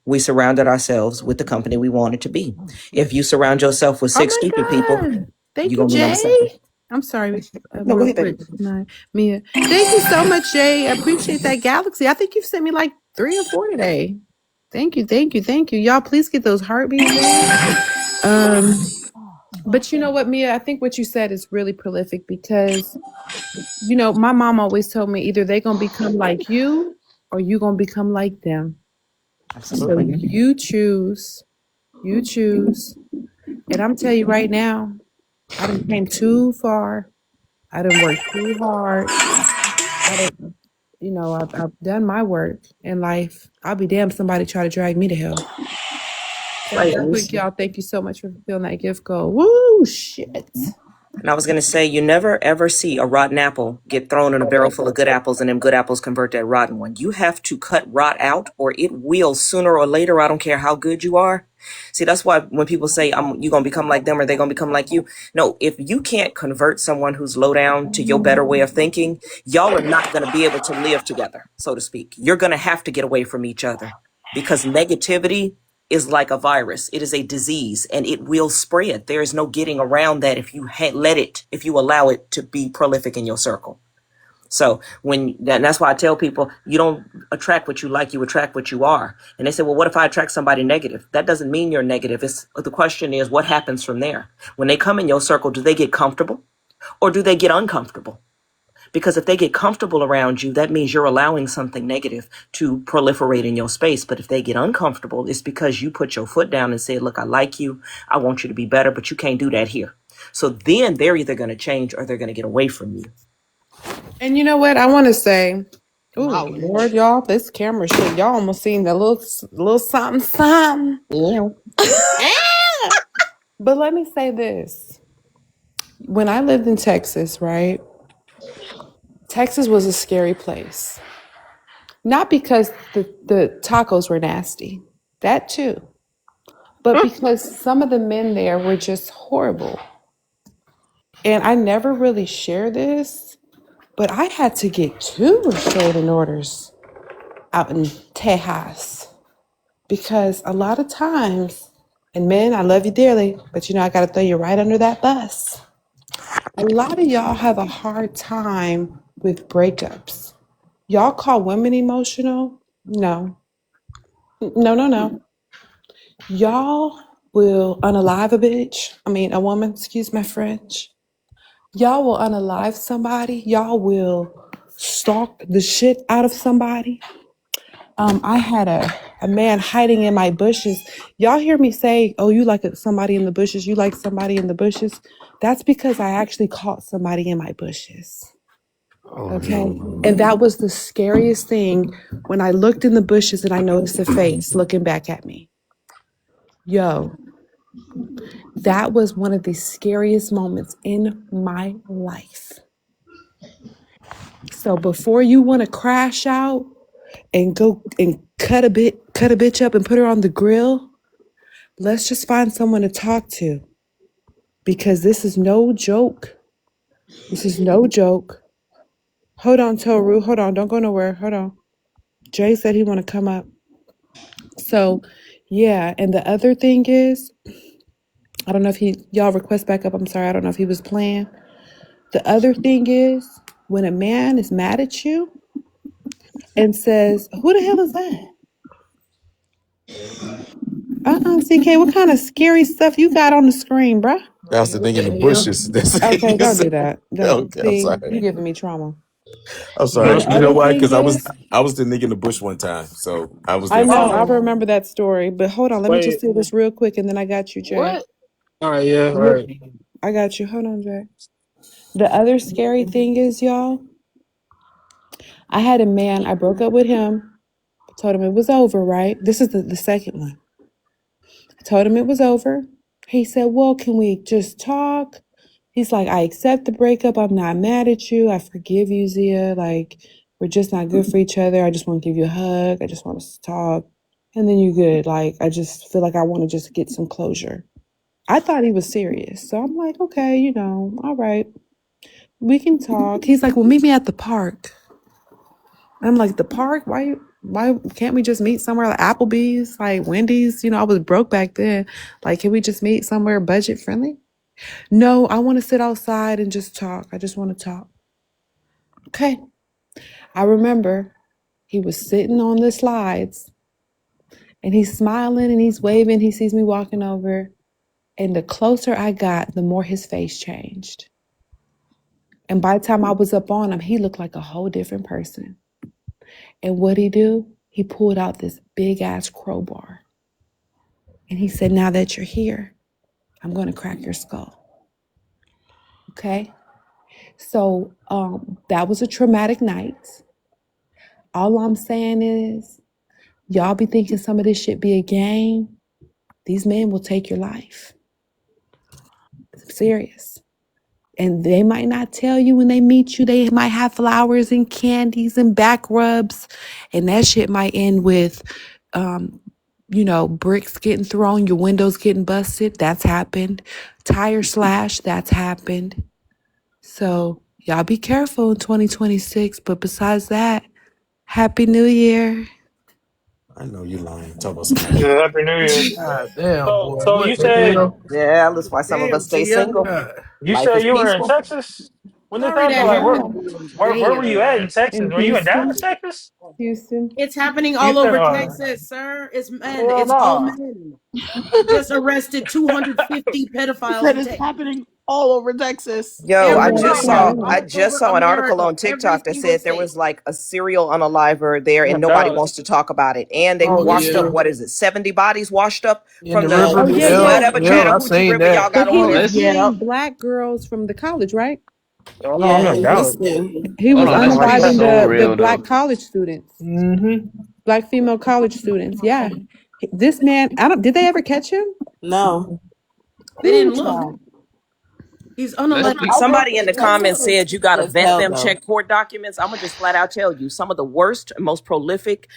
We surrounded ourselves with the company we wanted to be. If you surround yourself with Oh six my stupid people, God. Thank you're you, gonna be number seven. Jay. I'm sorry. No, go Real ahead, baby. quick. Mia. Thank you so much, Jay. I appreciate that galaxy. I think you've sent me like 3 or 4 today. Thank you, thank you, thank you. Y'all, please get those heartbeats. But you know what, Mia? I think what you said is really prolific because my mom always told me either they gonna become like you or you gonna become like them. So Absolutely. you choose. You choose. And I'm telling you right now, I done came too far. I done worked too hard. I've done my work in life. I'll be damned if somebody try to drag me to hell. So real quick, y'all, thank you so much for fulfilling that gift goal. Woo, shit. And I was going to say, you never ever see a rotten apple get thrown in a barrel full of good apples and them good apples convert that rotten one. You have to cut rot out or it will sooner or later. I don't care how good you are. See, that's why when people say, you're going to become like them or they're going to become like you. No, if you can't convert someone who's low down to your better way of thinking, y'all are not going to be able to live together, so to speak. You're going to have to get away from each other because negativity is like a virus. It is a disease and it will spread. There is no getting around that if you if you allow it to be prolific in your circle. So that's why I tell people, you don't attract what you like, you attract what you are. And they say, well, what if I attract somebody negative? That doesn't mean you're negative. The question is, what happens from there? When they come in your circle, do they get comfortable or do they get uncomfortable? Because if they get comfortable around you, that means you're allowing something negative to proliferate in your space. But if they get uncomfortable, it's because you put your foot down and said, look, I like you. I want you to be better, but you can't do that here. So then they're either going to change or they're going to get away from you. And you know what? I want to say, oh Knowledge. Lord, y'all, this camera shit, y'all almost seen the little something, something. Yeah. But let me say this. When I lived in Texas, right? Texas was a scary place. Not because the tacos were nasty, that too, but because some of the men there were just horrible. And I never really share this, but I had to get two restraining orders out in Tejas because a lot of times, and men, I love you dearly, but I got to throw you right under that bus. A lot of y'all have a hard time with breakups. Y'all call women emotional? No. No, no, no. Y'all will unalive a woman, excuse my French. Y'all will unalive somebody. Y'all will stalk the shit out of somebody. I had a man hiding in my bushes. Y'all hear me say, oh, you like somebody in the bushes, you like somebody in the bushes. That's because I actually caught somebody in my bushes. Oh Okay. hell no. And that was the scariest thing when I looked in the bushes and I noticed a face looking back at me. Yo, that was one of the scariest moments in my life. So before you want to crash out and go and cut a bitch up and put her on the grill, let's just find someone to talk to. Because this is no joke. This is no joke. Hold on, Toru. Hold on. Don't go nowhere. Hold on. Jay said he want to come up. So, yeah. And the other thing is, I don't know if y'all request back up. I'm sorry. I don't know if he was playing. The other thing is, when a man is mad at you and says, who the hell is that? CK, what kind of scary stuff you got on the screen, bruh? I was thinking the bushes. That's Okay, don't do that. Don't. okay. I'm See, sorry. you giving me trauma. I'm But sorry. the You know other why? thing Because is, I was the nigga in the bush one time, so I was I there know, for I that. Oh, remember that story. But hold on, let me just Wait, do this real quick and then I got you, Jay. what? All right, yeah, all Look, right. I got you. Hold on, Jay. The other scary thing is, y'all, I had a man, I broke up with him, told him it was over, right? This is the second one. I told him it was over. He said, well, can we just talk? He's like, I accept the breakup. I'm not mad at you. I forgive you, Zia. Like, we're just not good for each other. I just want to give you a hug. I just want us to talk. And then you're good. Like, I just feel like I want to just get some closure. I thought he was serious. So I'm like, okay, all right. We can talk. He's like, well, meet me at the park. I'm like, the park? Why can't we just meet somewhere like Applebee's, like Wendy's? I was broke back then. Like, can we just meet somewhere budget friendly? No, I want to sit outside and just talk. I just want to talk. Okay. I remember he was sitting on the slides and he's smiling and he's waving. He sees me walking over. And the closer I got, the more his face changed. And by the time I was up on him, he looked like a whole different person. And what he do? He pulled out this big ass crowbar. And he said, now that you're here, I'm going to crack your skull. Okay. So that was a traumatic night. All I'm saying is, y'all be thinking some of this shit be a game. These men will take your life. I'm serious. And they might not tell you when they meet you. They might have flowers and candies and back rubs. And that shit might end with, bricks getting thrown, your windows getting busted. That's happened. Tire slash, that's happened. So y'all be careful in 2026. But besides that, Happy New Year. I know you lying. Talk about some happy. Yeah, Happy New Year. God damn, So, boy. so you What the said hell? Yeah, that's why some of Damn, us stay Tia. single. God. you Life said is you were in peaceful. Texas. When this Sorry happened, that like Yeah, happened. where were you at in Damn. Texas? in Were you in Houston. Dallas, Texas? Houston. It's happening all Houston. over Texas, sir. It's men. Hell It's all no. men. They just arrested 250 He pedophiles said in it's Texas. happening all over Texas. Yo, Yeah, I Every just it's day, saw happening. I all just over saw an article America, on every TikTok that single said there state. was like a serial unaliver there I'm and in nobody wants Dallas. to talk about it. And they Oh washed up yeah. what is it, 70 bodies washed up In from the the Oh, river. yeah, Yeah, yeah. whatever yeah. I Chattahoochee seen River y'all that. got But he over was there. Yeah, getting black girls from the college, right? Oh no, I'm yeah, in in Dallas. Houston. He Hold was on, I'm in that's like that's unaliving Texas. so the real black though. college students, Mm-hmm. black female college students. Yeah, this man. I don't. Did they ever catch him? No. They Ooh, didn't look. child. He's Let's But be unaliving. I work somebody for in the comments Texas said you got to as vet hell them, though. check court documents. I'm gonna just flat out tell you, some of the worst, most prolific,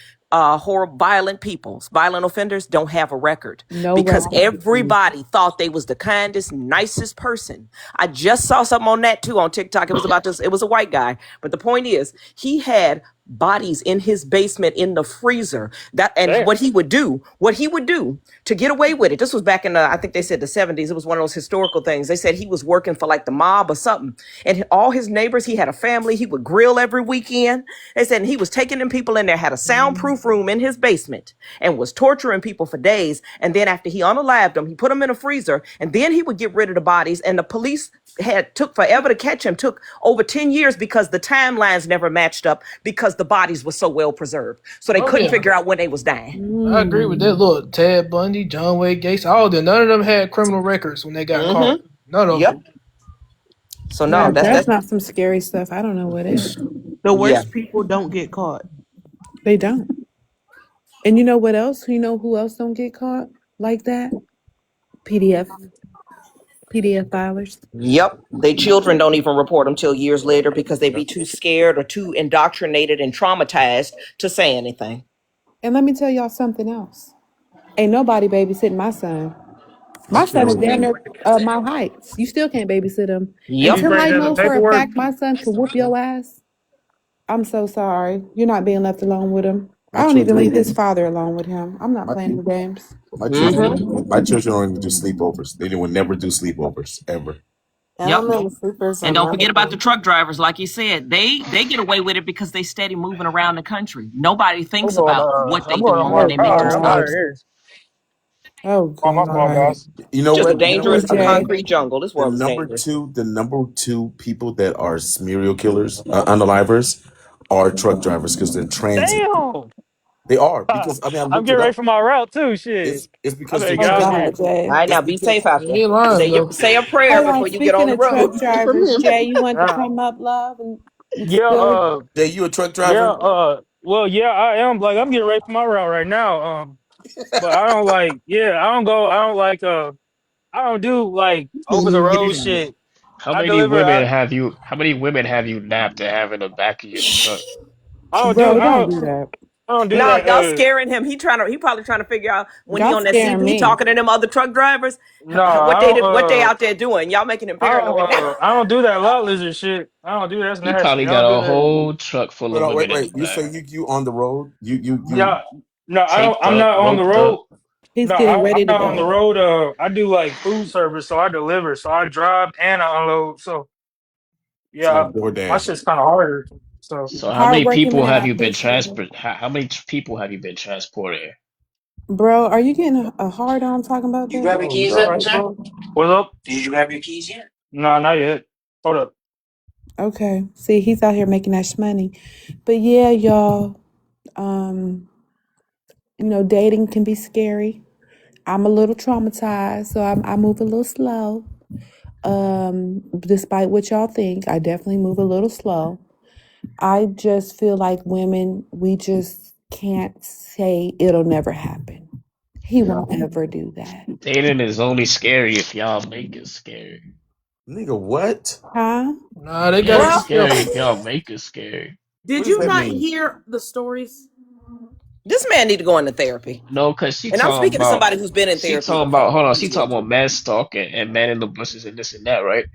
horrible, violent people, violent offenders, don't have a record No because record. everybody thought they was the kindest, nicest person. I just saw something on that too on TikTok. It was about this. It was a white guy, but the point is, he had bodies in his basement in the freezer. That and Damn. what he would do to get away with it. This was back in I think they said the 70s. It was one of those historical things. They said he was working for like the mob or something, and all his neighbors. He had a family. He would grill every weekend. They said he was taking them people in there, had a soundproof room in his basement, and was torturing people for days. And then after he unalived them, he put them in a freezer, and then he would get rid of the bodies. And the police had took forever to catch him. Took over 10 years because the timelines never matched up because the bodies were so well preserved. So they Oh couldn't yeah. figure out when they was dying. I agree with that. Mm. Look, Ted Bundy, John Wayne Gates, all of them. None of them had criminal records when they got caught. Mm-hmm. None of Yep. them. So Now, no, if that's that's not some scary stuff, I don't know what is. The yeah. worst people don't get caught. They don't. And you know what else? You know who else don't get caught like that? PDF, PDF filers. Yep. They children don't even report them till years later because they be too scared or too indoctrinated and traumatized to say anything. And let me tell y'all something else. Ain't nobody babysitting my son. My My son is children down ain't. there my heights. You still can't babysit him. Did Yep. you Until bring I in the know for a paperwork? fact my son can whoop your ass, I'm so sorry. You're not being left alone with him. My I don't even children. leave his father alone with him. I'm not My playing the games. my children. Mm-hmm. My children don't even do sleepovers. They would never do sleepovers ever. I Yep. don't know. Sleepers are And don't not a forget about the thing. truck drivers, like you said. They get away with it because they steady moving around the country. Nobody I'm thinks going. about what I'm they going on doing when my Oh they making car. I'm out God. of stops. here. Oh My fault, God. boss. You know Just a what? You know Poor dangerous, what? a Jay. concrete jungle. This The world is number dangerous. two, the number two people that are serial killers, unalivers, are truck drivers because they're transit. Damn. They are because I mean I I'm looked getting it ready up. for my route too. Shit. It's I because better they're get Oh out tra- God, there. All Jay. right, it's now be because safe out You there. ain't lying though. Say a prayer All before right. you get Speaking on the of truck road. From drivers, here. Jay, you want to Uh, come up, love, and yeah. spill? Jay, you a truck Yeah. driver? Well, yeah. I am. Like, I'm getting ready for my route right now. But I don't like. Yeah. I don't go. I don't like. I don't do like over the road shit. How I many deliver. women have you? How many women have you napped to have in the back of your truck? I don't do. Bro, I don't don't. do that. I don't do No, that. y'all scaring him. He probably trying to figure out when he Y'all on that scaring CB me. talking to them other truck drivers, No. what I they don't. what they out there doing. Y'all making him paranoid now. I don't do that lot lizard shit. I don't do that. That's He nasty. probably I don't got do a that. whole truck full Hold of on, women in the wait. You say back, you on the road? You Yeah. No, I don't. taped I'm up, not on the roped up. road. He's No, getting I'm ready to not on the go. road. I do like food service, so I deliver. So I drive and I unload. So so yeah, like my DoorDash. shit's kind of harder. So So how many Hardworking people man, have I you been appreciate it. transport? People have you been transporting? Bro, are you getting a hard on talking about You that? grab your oh, you keys all up, right, Jack? bro? What's up? Did you grab your keys yet? No, not yet. Hold up. Okay. See, he's out here making that money. But yeah, y'all, um, dating can be scary. I'm a little traumatized, so I move a little slow. Despite what y'all think, I definitely move a little slow. I just feel like women, we just can't say it'll never happen. He won't ever do that. Dating is only scary if y'all make it scary. Nigga, what? Huh? Nah, they gotta It's be Well, scary careful. if y'all make it scary. What Did does you that not mean? hear the stories? this man need to go into therapy. No, cause she And I'm talking speaking to about somebody who's been in she therapy talking about before. hold on, she He's talking need about to. man stalking and man in the bushes and this and that, right?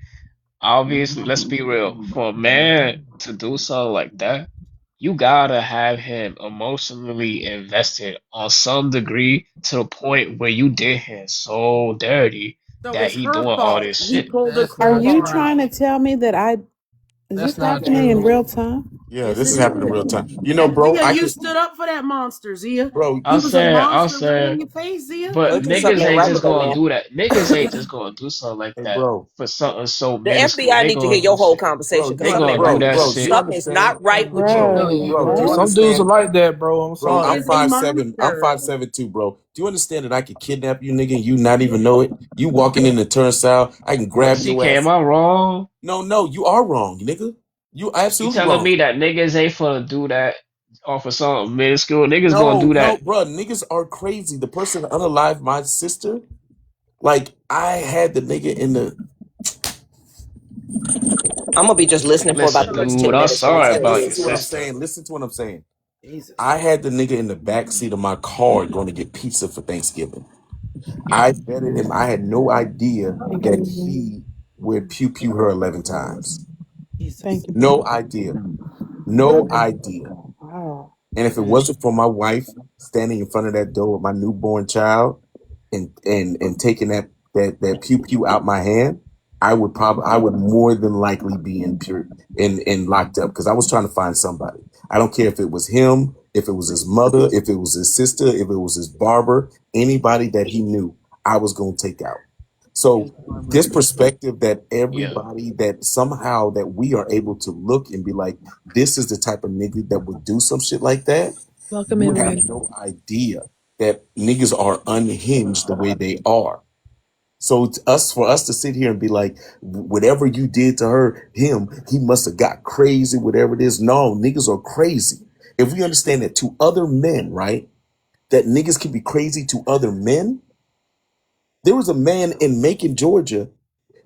Obviously, let's be real. For a man to do something like that, you gotta have him emotionally invested on some degree to the point where you did him so dirty So that it's he her doing all fault. this He shit. pulled the That's Are crap not you on true. trying her. to tell me that is That's this not happening in true. real time? Yeah, Yes, this it is happening in is. real time. You know, And bro, Zia, I you could, stood up for that monster, Zia. bro. He was a I'm monster right in saying, your face, Zia. but Look at something niggas ain't ain't right just with that gonna man. do that. Niggas ain't just gonna do something like Hey, that bro, for something so The minuscule. FBI They need to hear gonna your do whole shit. bro, conversation because They you, something gonna ain't right do bro, with that bro. you. Do shit. you Something is understand, not right with I'm you. Bruh, telling you, bro? Do you bro. what? Some dudes are understand, like that, bro. I'm bro? He I'm sorry. is a 5'7". I'm monster. 5'7" too, bro. Do you understand that I could kidnap you, nigga, and you not even know it? You walking in the turnstile, I can But grab your CK, am ass. I wrong? No, no, you are wrong, nigga. You You absolutely telling wrong. me that niggas ain't finna do that off of something minuscule? Niggas gonna No, do no, that. bro. Niggas are crazy. The person that unalived my sister, like I had the nigga in the. I'm gonna be just listening for about Listen, the next dude, 10 I'm minutes. Don't sorry say a about Listen word. your to what I'm sister. saying. Listen to what I'm saying. Jesus. I had the nigga in the back seat of my car going to get pizza for Thanksgiving. I vetted him. I had no idea Thank that you. he would pew pew her 11 times. Thank Jesus. you, No baby. idea. No idea. Wow. And if it wasn't for my wife standing in front of that door with my newborn child and taking that pew pew out my hand, I would more than likely be in locked up because I was trying to find somebody. I don't care if it was him, if it was his mother, if it was his sister, if it was his barber, anybody that he knew, I was gonna take out. So this perspective that Yeah. everybody that somehow that we are able to look and be like, this is the type of nigga that would do some shit like that. Welcome You in, have Ray. no idea that niggas are unhinged the way they are. So for us to sit here and be like, whatever you did to him, he must have got crazy, whatever it is. No, niggas are crazy. If we understand that to other men, right? That niggas can be crazy to other men. There was a man in Macon, Georgia,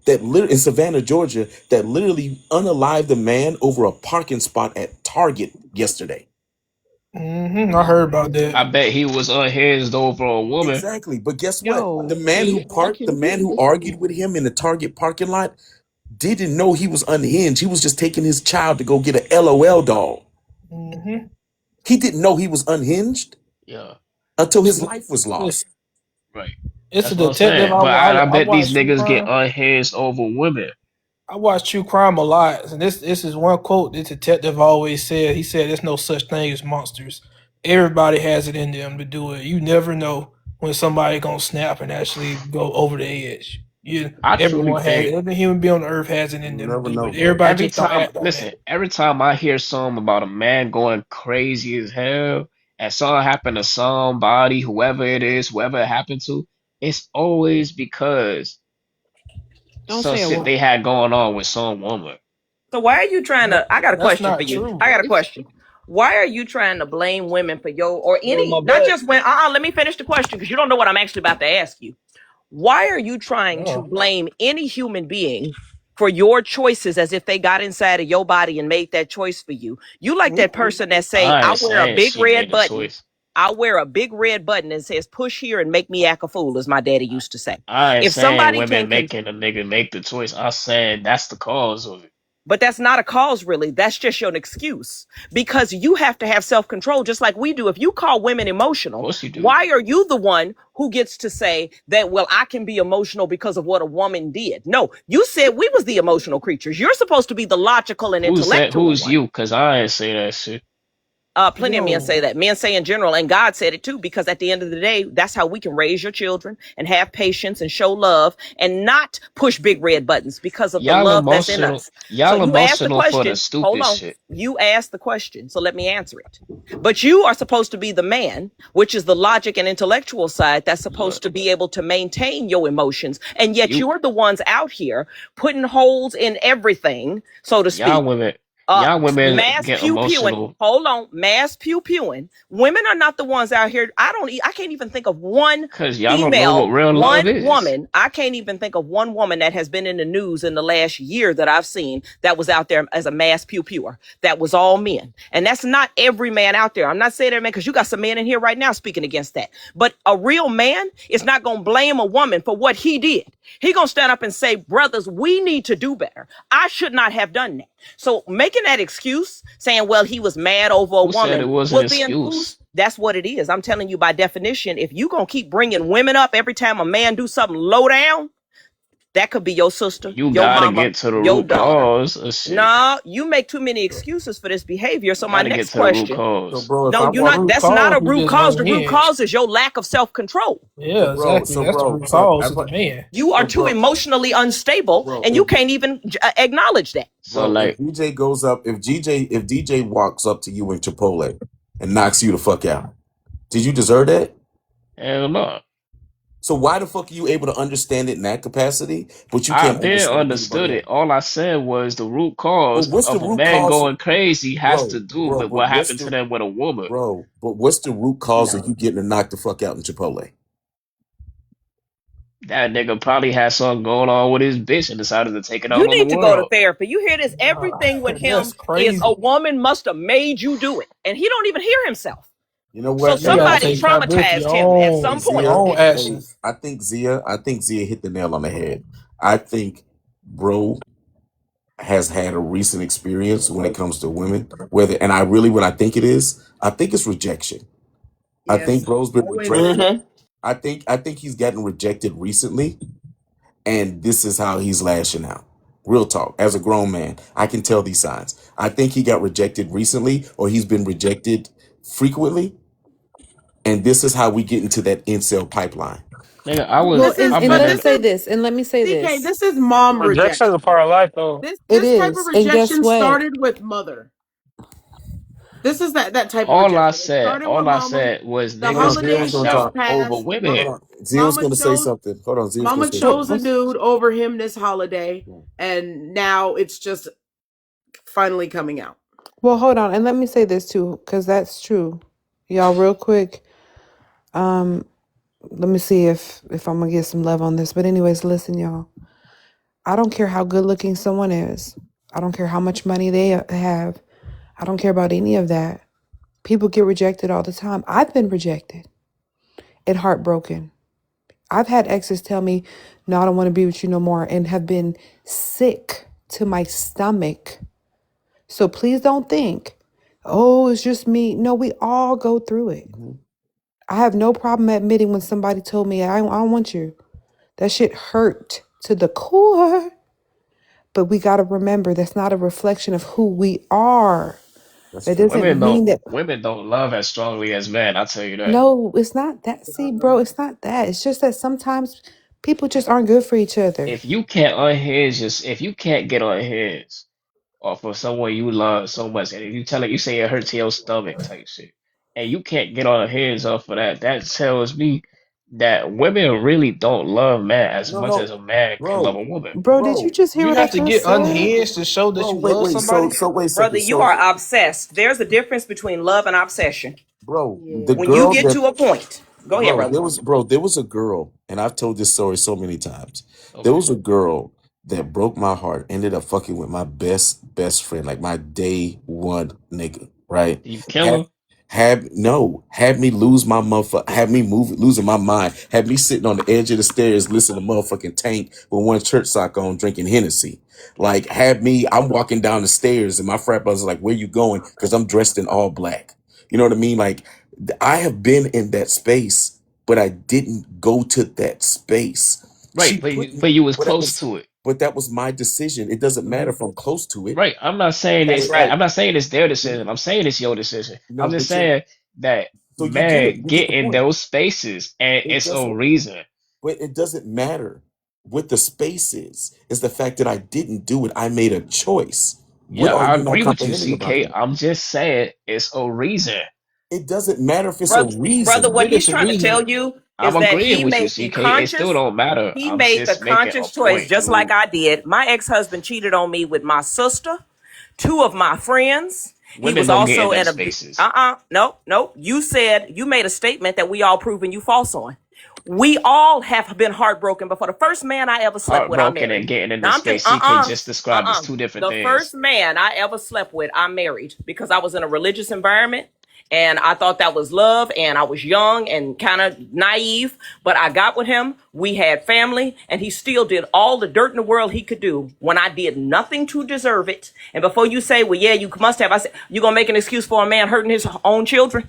in Savannah, Georgia, that literally unalived a man over a parking spot at Target yesterday. I heard about that. I bet he was unhinged over a woman. Exactly. But guess what? Yo, The man who argued with him in the Target parking lot didn't know he was unhinged. He was just taking his child to go get a LOL doll. Mm-hmm. He didn't know he was unhinged Yeah, until It's his a, life was it's, lost. right. it's a That's what I'm detective. saying. But I I bet these watch true niggas get crime. unhinged over women. I watch true crime a lot, and this is one quote this detective always said. He said, "There's no such thing as monsters. Everybody has it in them to do it. You never know when somebody gonna snap and actually go over the edge. I truly Everyone has it. think Every human being on earth has it in You them to never do know, it. bro. Everybody just don't act on that. every time I hear something about a man going crazy as hell and something happened to somebody, whoever it is, whoever it happened to, it's always because Don't some say a shit word. they had going on with some woman. So why are you trying No, to? I got a that's question for not you. true. I got a question. Why are you trying to blame women for your or Yo, my any, not bad. just when? Let me finish the question because you don't know what I'm actually about to ask you. Why are you trying to Oh, blame any human being for your choices as if they got inside of your body and made that choice for you? You like that person that say, I "I ain't wear a saying big she red made a button. choice. I wear a big red button that says push here and make me act a fool," as my daddy I, used to say. I ain't If saying somebody women can making a nigga make the choice. I'm saying that's the cause of it. but that's not a cause, really. That's just your excuse because you have to have self control, just like we do. If you call women Of emotional, course you do. why are you the one who gets to say that, well, I can be emotional because of what a woman did? No, you said we was the emotional creatures. You're supposed to be the logical and Who said intellectual who's one. you? Cause I ain't say that shit. Plenty of men yo, say that. Men say in general, and God said it too, because at the end of the day, that's how we can raise your children and have patience and show love and not push big red buttons because of the love that's in us. So Y'all you asked the emotional for the question. Hold stupid on. shit. You asked the question. So let me answer it. But you are supposed to be the man, which is the logic and intellectual side that's supposed But to be able to maintain your emotions. And yet you you're the ones out here putting holes in everything, so to y'all speak, women y'all women mass get pew pewing. emotional Hold on, mass pew pewing. Women are not the ones out here. I can't even think of one cause y'all don't know what female, real love one is. woman. I can't even think of one woman that has been in the news in the last year that I've seen that was out there as a mass pew pewer. That was all men, and that's not every man out there. I'm not saying every man because you got some men in here right now speaking against that. But a real man is not gonna blame a woman for what he did. He gonna stand up and say, brothers, we need to do better. I should not have done that. So make making that excuse, saying, well, he was mad over a Who said it woman. was an Well, then excuse? that's what it is. I'm telling you by definition, if you going to keep bringing women up every time a man do something low down, that could be your sister, You your gotta mama, get to the your root daughter. cause of shit. No, you make too many excuses for this behavior. You So my gotta get next to the root question, So, cause. bro, if I no, you're The walk, not. root That's not cause a you root just cause. The root unhinged. cause is your lack of self-control. so, Yeah, bro, exactly. so, That's the bro, root so, cause of the man. You are so, too bro, emotionally unstable, bro, and you can't even acknowledge that. So bro, if like, DJ goes up, if DJ walks up to you in Chipotle and knocks you the fuck out, did you deserve that? hell no. So why the fuck are you able to understand it in that capacity, but you I can't been understand understood anybody else? it. All I said was the root But cause what's the of a root man cause, going crazy has to do bro? with But what happened to them with a woman. what's the root cause of you getting knocked the fuck out in Chipotle? That nigga probably had something going on with his bitch and decided to take it You out on the need to go to world. therapy. You hear this? Everything with That's him is a crazy. woman must have made you do it, and he don't even hear himself. You know So what? You Hey, gotta I somebody take think, accountability traumatized him at hey some for point. your Zia, own hey, actions. I think Zia hit the nail on the head. I think bro has had a recent experience when it comes to women, whether, and what I think it is, I think it's rejection. I think Yes. bro's been Always is. rejected. Mm-hmm. I think he's gotten rejected recently, and this is how he's lashing out. Real talk. As a grown man, I can tell these signs. I think he got rejected recently, or he's been rejected frequently, and this is how we get into that incel pipeline. Nigga, I Well, This was is, I and but met let's this a say is this, and let me say CK. this. This is mom Rejection is a rejection. part of life, though. It This type of is. And guess rejection what? started with mother. This is that type of all I rejection. It said, started with all I mama. said was The Hold on, niggas Zill's holidays lash gonna just out talk. over passed. women. Zill's Mama gonna say chose something. Hold on, Zill's gonna Mama say What, chose something. a what's dude over him this holiday, and now it's just finally coming out. well, hold on, and let me say this too, because that's true. Y'all, real quick. Um, let me see if I'm gonna get some love on this. But anyways, listen, y'all. I don't care how good looking someone is. I don't care how much money they have. I don't care about any of that. People get rejected all the time. I've been rejected and heartbroken. I've had exes tell me, no, I don't want to be with you no more, and have been sick to my stomach. So please don't think, oh, it's just me. No, we all go through it. Mhm. I have no problem admitting when somebody told me, I don't want you. That shit hurt to the core. But we got to remember that's not a reflection of who we are. That's That true. doesn't mean that, Women don't love as strongly as men, I tell you that. no, it's not that. See, bro, it's not that. It's just that sometimes people just aren't good for each other. If you can't unhinge if you can't get unhinged or for someone you love so much, and you tell it, you say it hurts your stomach type shit, and you can't get unhinged off of that, that tells me that women really don't love man as No, much as no, a man can love bro, a woman. Bro, did you bro, just hear You what I have to just get said? unhinged to show that bro. you Wait, love wait. So, somebody. so wait a Brother, second. you So, are obsessed. There's a difference between love and obsession. bro, the Yeah. When you girl get that, to a point, go ahead, brother. there was a girl, and I've told this story so many times. There Okay. was a girl that broke my heart. Ended up fucking with my best friend, like my day one nigga. Right? Do you kill her? Had me lose my motherfucker, had me losing my mind, had me sitting on the edge of the stairs listening to motherfucking Tank with one church sock on drinking Hennessy. Like, I'm walking down the stairs and my frat brothers are like, where you going? Because I'm dressed in all black. You know what I mean? Like, I have been in that space, but I didn't go to that space. Right, but you was close to it. But that was my decision. It doesn't matter if I'm close to it. Right. That's right. I'm not saying it's their decision. I'm saying it's your decision. I'm No, just but you saying that so you get it. man You get get the in point. those spaces and It it's a doesn't. reason. But it doesn't matter what the space is. It's the fact that I didn't do it. I made a choice. Yeah, What are I you not agree with you, comprehending about CK. that? I'm just saying it's a reason. It doesn't matter if it's a Brother, reason. what It he's is a trying to reason. tell you I'm is that agreeing with you, CK. It still don't matter. he I'm made the just making a conscious choice, point. just like I did. My ex-husband cheated on me with my sister, two of my friends. He Women was don't get in also them an spaces. no. You made a statement that we all proven you false on. We all have been heartbroken before. The first man I ever slept with, I Heartbroken married. and getting in the Now I'm space thinking, CK just described as two different The first things. man I ever slept with, I married because I was in a religious environment And I thought that was love, and I was young and kind of naive, but I got with him. We had family, and he still did all the dirt in the world he could do when I did nothing to deserve it. And before you say, well, yeah, you must have, I said, you gonna make an excuse for a man hurting his own children?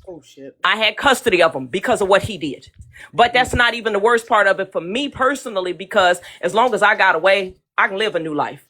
Oh shit. I had custody of him because of what he did. But that's not even the worst part of it for me personally, because as long as I got away, I can live a new life.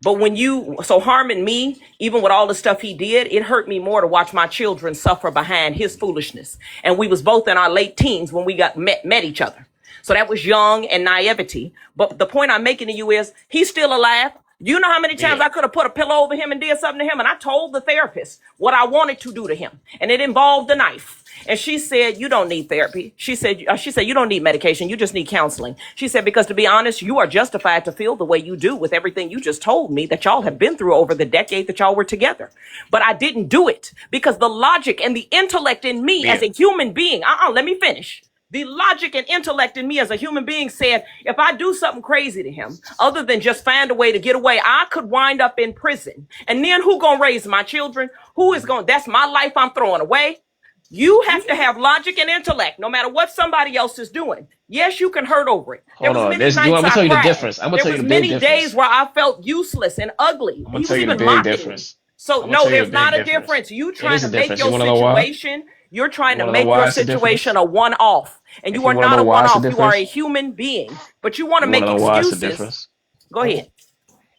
But when so harming me, even with all the stuff he did, it hurt me more to watch my children suffer behind his foolishness. And we was both in our late teens when we met each other. So that was young and naivety. But the point I'm making to you is he's still alive. You know how many times Yeah. I could have put a pillow over him and did something to him? And I told the therapist what I wanted to do to him. And it involved a knife. And she said, you don't need therapy. She said, you don't need medication. You just need counseling. She said, because to be honest, you are justified to feel the way you do with everything you just told me that y'all have been through over the decade that y'all were together. But I didn't do it because the logic and the intellect in me as Yeah. a human being, let me finish. The logic and intellect in me as a human being said, if I do something crazy to him, other than just find a way to get away, I could wind up in prison. And then who gonna raise my children? That's my life I'm throwing away. You have to have logic and intellect, no matter what somebody else is doing. Yes, you can hurt over it. There Hold was on. many I'm nights gonna I tell you the cried. difference. I'm gonna There tell you was the big many days difference. where I felt useless and ugly. I'm He gonna was tell you the even big mocking me. difference. So I'm gonna no, tell you the there's big not a difference. difference. You It trying is to a make difference. You your wanna know why? you're trying You to wanna know make why your it's a situation difference? a one-off. And If you you are wanna not know a why it's a one-off. You are a difference, human being. But you want to you wanna make know why it's a excuses. difference? Go ahead.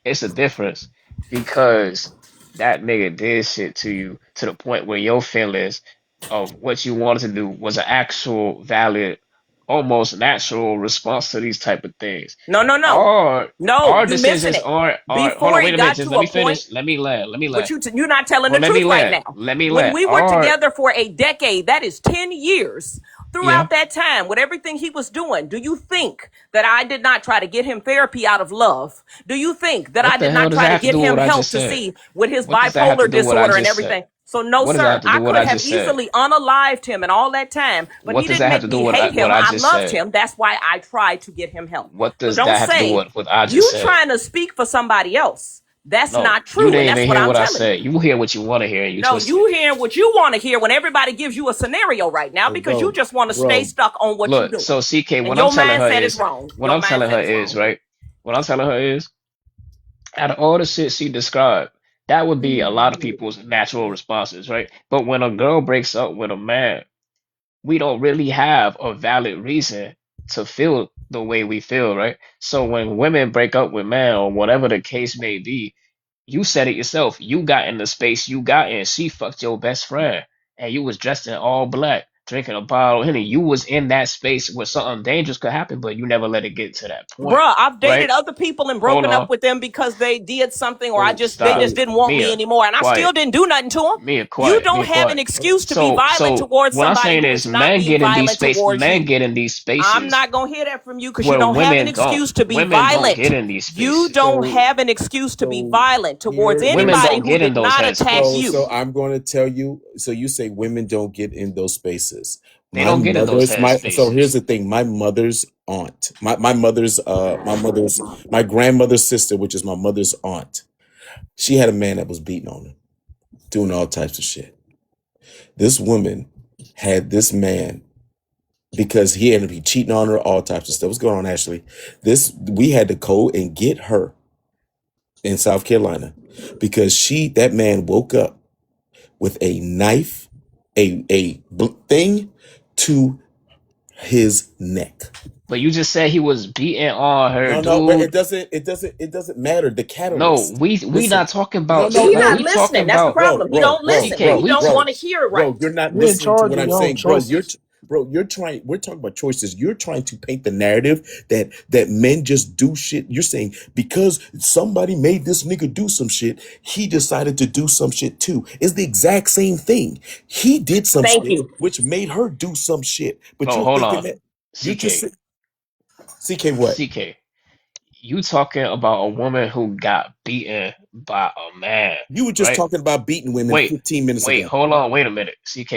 It's a difference because that nigga did shit to you to the point where your feelings of what you wanted to do was an actual valid, almost natural response to these type of things. No, no, no. Our No, our you missing decisions it. are hold Before on, wait it a minute, got just to let a me point. finish. Let me land. Let me But land. you're not telling Well, the let me truth right land. now. Let me When land. we were Our together for a decade, that is 10 years. yeah. Throughout that time, with everything he was doing, do you think that I did not try to get him therapy out of love? Do you think that I What the did hell not does try that to have to get do with him what I help just to said? see with his What does that have to bipolar do with what I disorder and just said? everything? So no, What does that sir, have to do I with what could I have just said? easily unalived him and all that time, but What he does didn't that have make to do me with hate what him. I I just loved said? him. That's why I tried to get him help. What So does don't that have to do say with what I just you said? trying to speak for somebody else. That's No, not you true, and didn't that's even what hear I'm what I telling you. said. You hear what you want to hear and you No, twisted it. you hearing what you want to hear when everybody gives you a scenario right now because you Bro, just want to stay bro. stuck on what you're Look, doing. so CK, And what I'm your telling her mindset is is, wrong. what Your I'm telling her mindset is is, wrong. right? What I'm telling her is, out of all the shit she described, that would be a lot of people's natural responses, right? But when a girl breaks up with a man, we don't really have a valid reason to feel the way we feel, right? So when women break up with men or whatever the case may be, you said it yourself. You got in the space you got in. She fucked your best friend, and you was dressed in all black, drinking a bottle of Henny. You was in that space where something dangerous could happen, but you never let it get to that point, Bruh, I've dated right? other people and Hold broken on, up with them because they did something or So they stop, just so didn't want me Mia, anymore. And I still quiet, didn't do nothing to them. Mia, You quiet, don't Mia, have an quiet. excuse to be violent So towards what I'm somebody saying who is, is not being violent towards men you. get in these I'm spaces not going to hear that from you because you where don't have an women don't. excuse to be Women don't get violent. in these You spaces. don't so have an excuse to be so violent towards here Women here's anybody don't who get in did those not attack so you. headspaces. so I'm going to tell you. So you say women don't get in those spaces. They My don't get in those mother's my so here's headspaces. the thing. My mother's aunt, my grandmother's sister, which is my mother's aunt. She had a man that was beating on her, doing all types of shit. This woman had this man because he ended up cheating on her, all types of stuff. What's going on, Ashley? We had to go and get her in South Carolina because that man woke up with a knife, thing to his neck. But you just said he was beating on her, No, but dude. it doesn't matter. The No, catalyst. we Listen, not talking no, about no, He not no, we talking listening. That's the about bro, problem. He bro, don't bro, listen. CK. He bro, We don't bro, want to talk. hear it bro. right. You're not You in listening to charge what of I'm your own saying, bro. choices. You're trying. We're talking about choices. You're trying to paint the narrative that men just do shit. You're saying because somebody made this nigga do some shit, he decided to do some shit too. It's the exact same thing. He did some Thank shit you. which made her do some shit. But No, you're hold thinking on. that you're just CK. CK what? CK. You talking about a woman who got beaten by a man, You were just right? talking about beating women Wait, 15 minutes wait, ago. hold on, wait a minute. CK,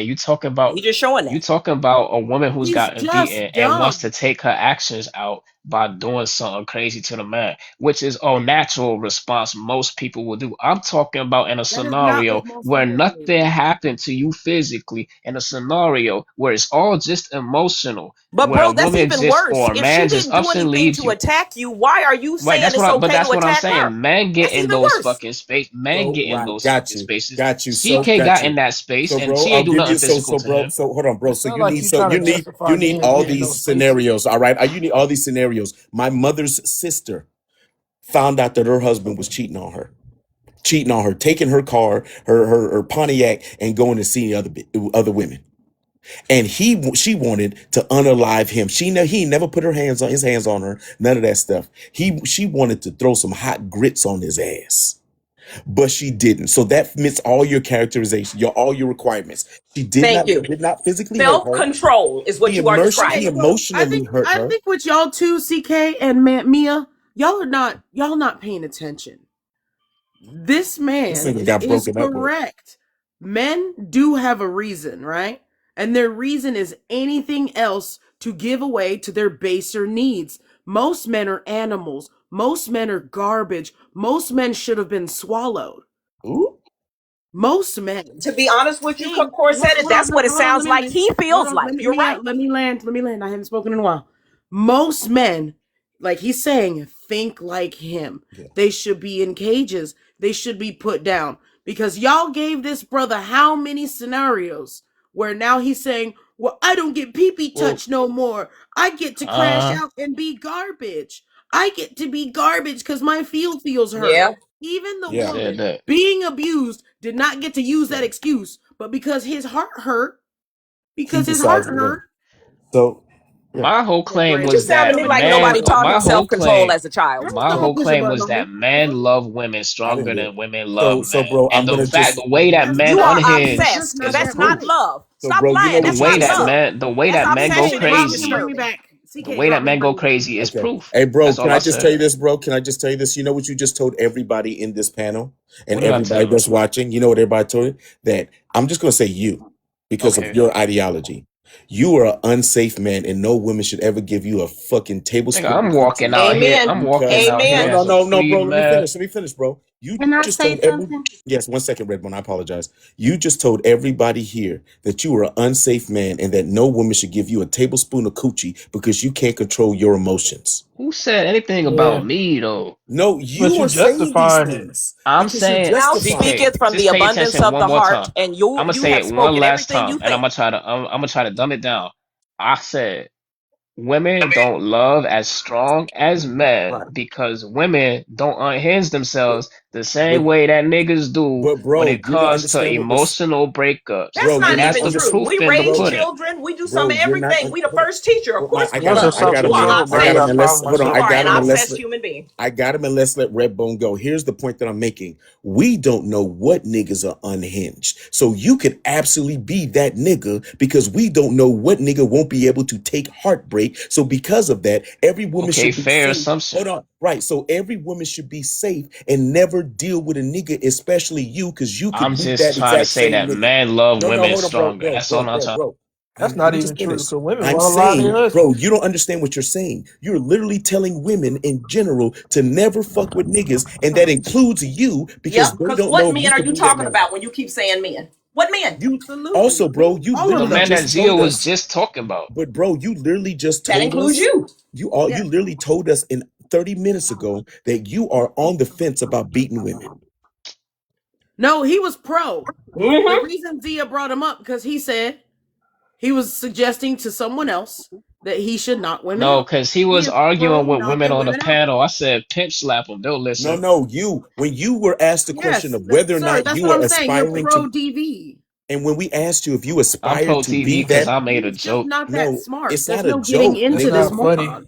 He just showing you that. talking about a woman who's He's gotten just beaten and wants dumb. to take her actions out by doing something crazy to the man, which is a natural response most people will do. I'm talking about in a That is not scenario what most where people do. nothing happened to you physically, in a scenario where it's all just emotional, But where a bro, that's woman even just worse. or a If she man just didn't do ups and anything leaves to you. attack you, why are you Right, saying it's but okay that's to what I'm attack her? saying. Men get That's in even those worse. fucking space. Men Bro, get in right. those fucking spaces. Got you. So CK got got in you. that space, So and bro, she I'll ain't do give nothing you physical so to bro. him. So hold on, bro. It So sounds like you to need justify all being in these those spaces. scenarios. All right. You need all these scenarios. My mother's sister found out that her husband was cheating on her, taking her car, her Pontiac, and going to see other women. And she wanted to unalive him. He never put his hands on her, none of that stuff. She wanted to throw some hot grits on his ass, but she didn't. So that meets all your characterization, all your requirements. Thank you. Did not physically hurt her. Self-control is what you are Okay, He describing. so emotionally hurt I her. think with y'all too, CK and Mia, y'all not paying attention. This This man nigga got is broken up with. correct. Men do have a reason, right? And their reason is anything else to give away to their baser needs. Most men are animals. Most men are garbage. Most men should have been swallowed. Ooh. Most men. To be honest with you, Think, Core said it. That's what it hold on, let sounds me like land. he Hold feels on, like. You're right. let me land. I haven't spoken in a while. Most men, like he's saying, think like him. Yeah. They should be in cages. They should be put down. Because y'all gave this brother how many scenarios where now he's saying, well, I don't get pee-pee Well, touch no more. I get to crash Uh, out and be garbage. I get to be garbage because my field feels hurt. Yeah. Even the who yeah. said woman that? being abused did not get to use that Yeah. excuse, but because his heart hurt, He because his heart decides to win. hurt. So yeah. My whole Yeah, claim Brandon, It just was sounded to that me somebody like push a nobody button on taught me. him my whole self-control claim as a child. Girl, my somebody whole push a claim button was on that me. men love women I didn't stronger do it. than women love So men. bro, And I'm gonna just the way that That's men You not. are That's unhinge just obsessed. not is That's that not proof. funny. love. so Stop bro, you know lying. The That's what you way not just that said. love. men the way That's that men go CK, obsession and crazy, bring me insecurity. back. the CK, way that bring men me go back. crazy is Okay. proof. Hey, bro, That's can all I I just tell said. you this, bro? Can I just tell you this? You know what you just told everybody in this panel and What did I everybody tell him? that's watching? You know what everybody told you? That I'm just going to say you because of Okay. your ideology. You are an unsafe man, and no woman should ever give you a fucking Nigga, tablespoon of I'm walking coochie out here. Amen. I'm walking because out here no, Amen. no, as a no, no, free bro. man. Let me finish, bro. You Can I just say told every something? yes, 1 second, Redbone. I apologize. You just told everybody here that you are an unsafe man and that no woman should give you a tablespoon of coochie because you can't control your emotions. Who said anything about Yeah, me though? No, but you you are saying these justifying it. things I'm because you're saying, Thou justifying CK, speaketh it. from the just pay abundance attention of one the more heart, time. and I'm gonna you say have it one spoken last everything time, you and think. I'm gonna try to dumb it down. I said women don't love as strong as men Right. because women don't unhinge But themselves the same but way that niggas do when bro, it you're not comes to understanding what we're emotional breakups, That's bro, you're not and not that's even the under true. proof We in the raise bro, pudding. children. We do some bro, of you're not everything. We the hold on. first teacher. Of Hold on. course I we got Once him. it's love I you. got something You him, are man. chill, I bro, you got him, got a obsessed. and problem or hold on. You I something. are got an him, and obsessed human being. let Redbone go. Here's the point that I'm making. We don't know what niggas are unhinged. So you could absolutely be that nigga because we don't know what nigga won't be able to take heartbreak. So because of that, every woman Okay, should be fair safe. assumption. Hold on. Right. So every woman should be safe and never deal with a nigga, especially you, because you I'm could be just that trying to exact say same that nigga. men love No, women hold on, bro, stronger. bro, That's bro, all I'm bro, trying. bro. That's Let not me even just true. finish. Cause women I'm love a lot of their saying, bro, husbands. you don't understand what you're saying. You're literally telling women in general to never fuck with niggas, and that includes you Yep. because they Because don't what know if you men are could you be that talking man. about when you keep saying men? What men? You also, Absolutely. bro, you All the of literally man them. that just Zio told was us, just talking about. but bro, you literally just That told includes us, you. you Yeah. literally told us in 30 minutes ago that you are on the fence about beating women. No, he was pro. The Mm-hmm. reason Zia brought him up because he said he was suggesting to someone else that he should knock women No, out. because he He was is pro arguing with women knocking on the women out. panel. I said, pimp slap them. They'll No, listen. no, you, when you were asked the question Yes, of whether or sir. not That's you what are I'm saying. You're aspiring to, pro DV. and when we asked you if you I'm aspire pro to TV be because that, I made a He's just joke. not that no, smart. it's There's not a no getting joke, That's into this nigga. not funny. moron.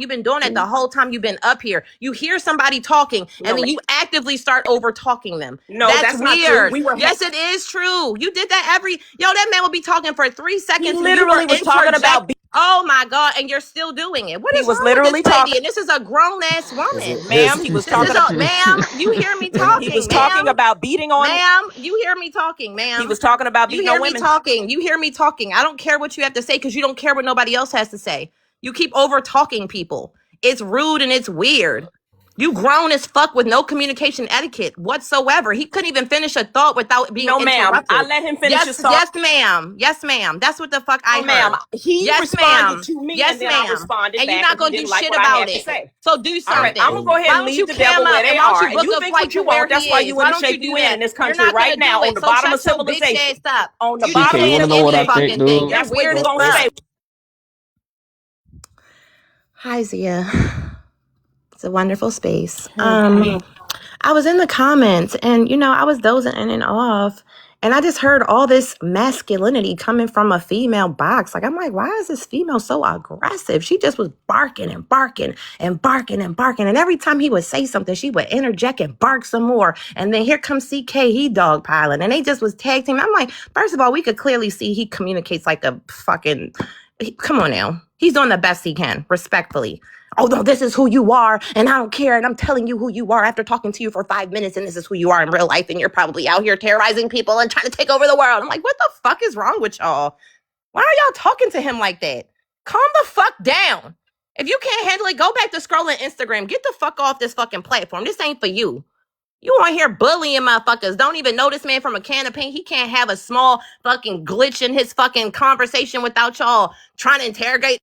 You've been doing it the whole time you've been up here. You hear somebody talking, No, and then ma'am. you actively start over talking them. No, That's that's not true. weird. We were. Yes, it is true. You did that that man will be talking for 3 He seconds, and you were literally was talking interject. about. Oh my God, and you're still doing it. What He is was wrong with this literally lady? talking, And this is a grown ass woman. ma'am. He was This is talking. a ma'am. You hear me He was talking, talking ma'am? about beating on. Ma'am, you hear me talking, He ma'am. was talking about You beating hear on me women. talking. You hear me talking. I don't care what you have to say because you don't care what nobody else has to say. You keep over talking people. It's rude and it's weird. You grown as fuck with no communication etiquette whatsoever. He couldn't even finish a thought without being No, ma'am. I interrupted. let him finish Yes, his thought. yes, ma'am. Yes, ma'am. That's what the fuck No, I ma'am. heard. He Yes, responded ma'am. to me, and Yes, then I ma'am. responded And you're back not because he gonna do didn't like shit what I about had to it. say. So do All right, I'm something. gonna go ahead Why and don't leave you the cam devil where up they and why don't are. you And book you a think flight what to you where want. he That's why is? you in Why the don't you shape do you in that? this You're country not right gonna now do on it. the So bottom of shut your bitch civilization. ass up. On the You don't bottom CK, of you say want to know what I any think, civilization. fucking thing. dude? You're That's what weird you're as gonna fuck. say. Hi, Zia. It's a wonderful space. Hey. I was in the comments and, I was dozing in and off. And I just heard all this masculinity coming from a female box. Like, I'm like, why is this female so aggressive? She just was barking and barking and barking and barking. And every time he would say something, she would interject and bark some more. And then here comes CK, he dogpiling. And they just was tag teaming. I'm like, first of all, we could clearly see he communicates like a fucking, come on now. He's doing the best he can, respectfully. Oh no, this is who you are, and I don't care, and I'm telling you who you are after talking to you for 5 minutes, and this is who you are in real life, and you're probably out here terrorizing people and trying to take over the world. I'm like, what the fuck is wrong with y'all? Why are y'all talking to him like that? Calm the fuck down. If you can't handle it, go back to scrolling Instagram. Get the fuck off this fucking platform. This ain't for you. You on here bullying motherfuckers. Don't even know this man from a can of paint. He can't have a small fucking glitch in his fucking conversation without y'all trying to interrogate.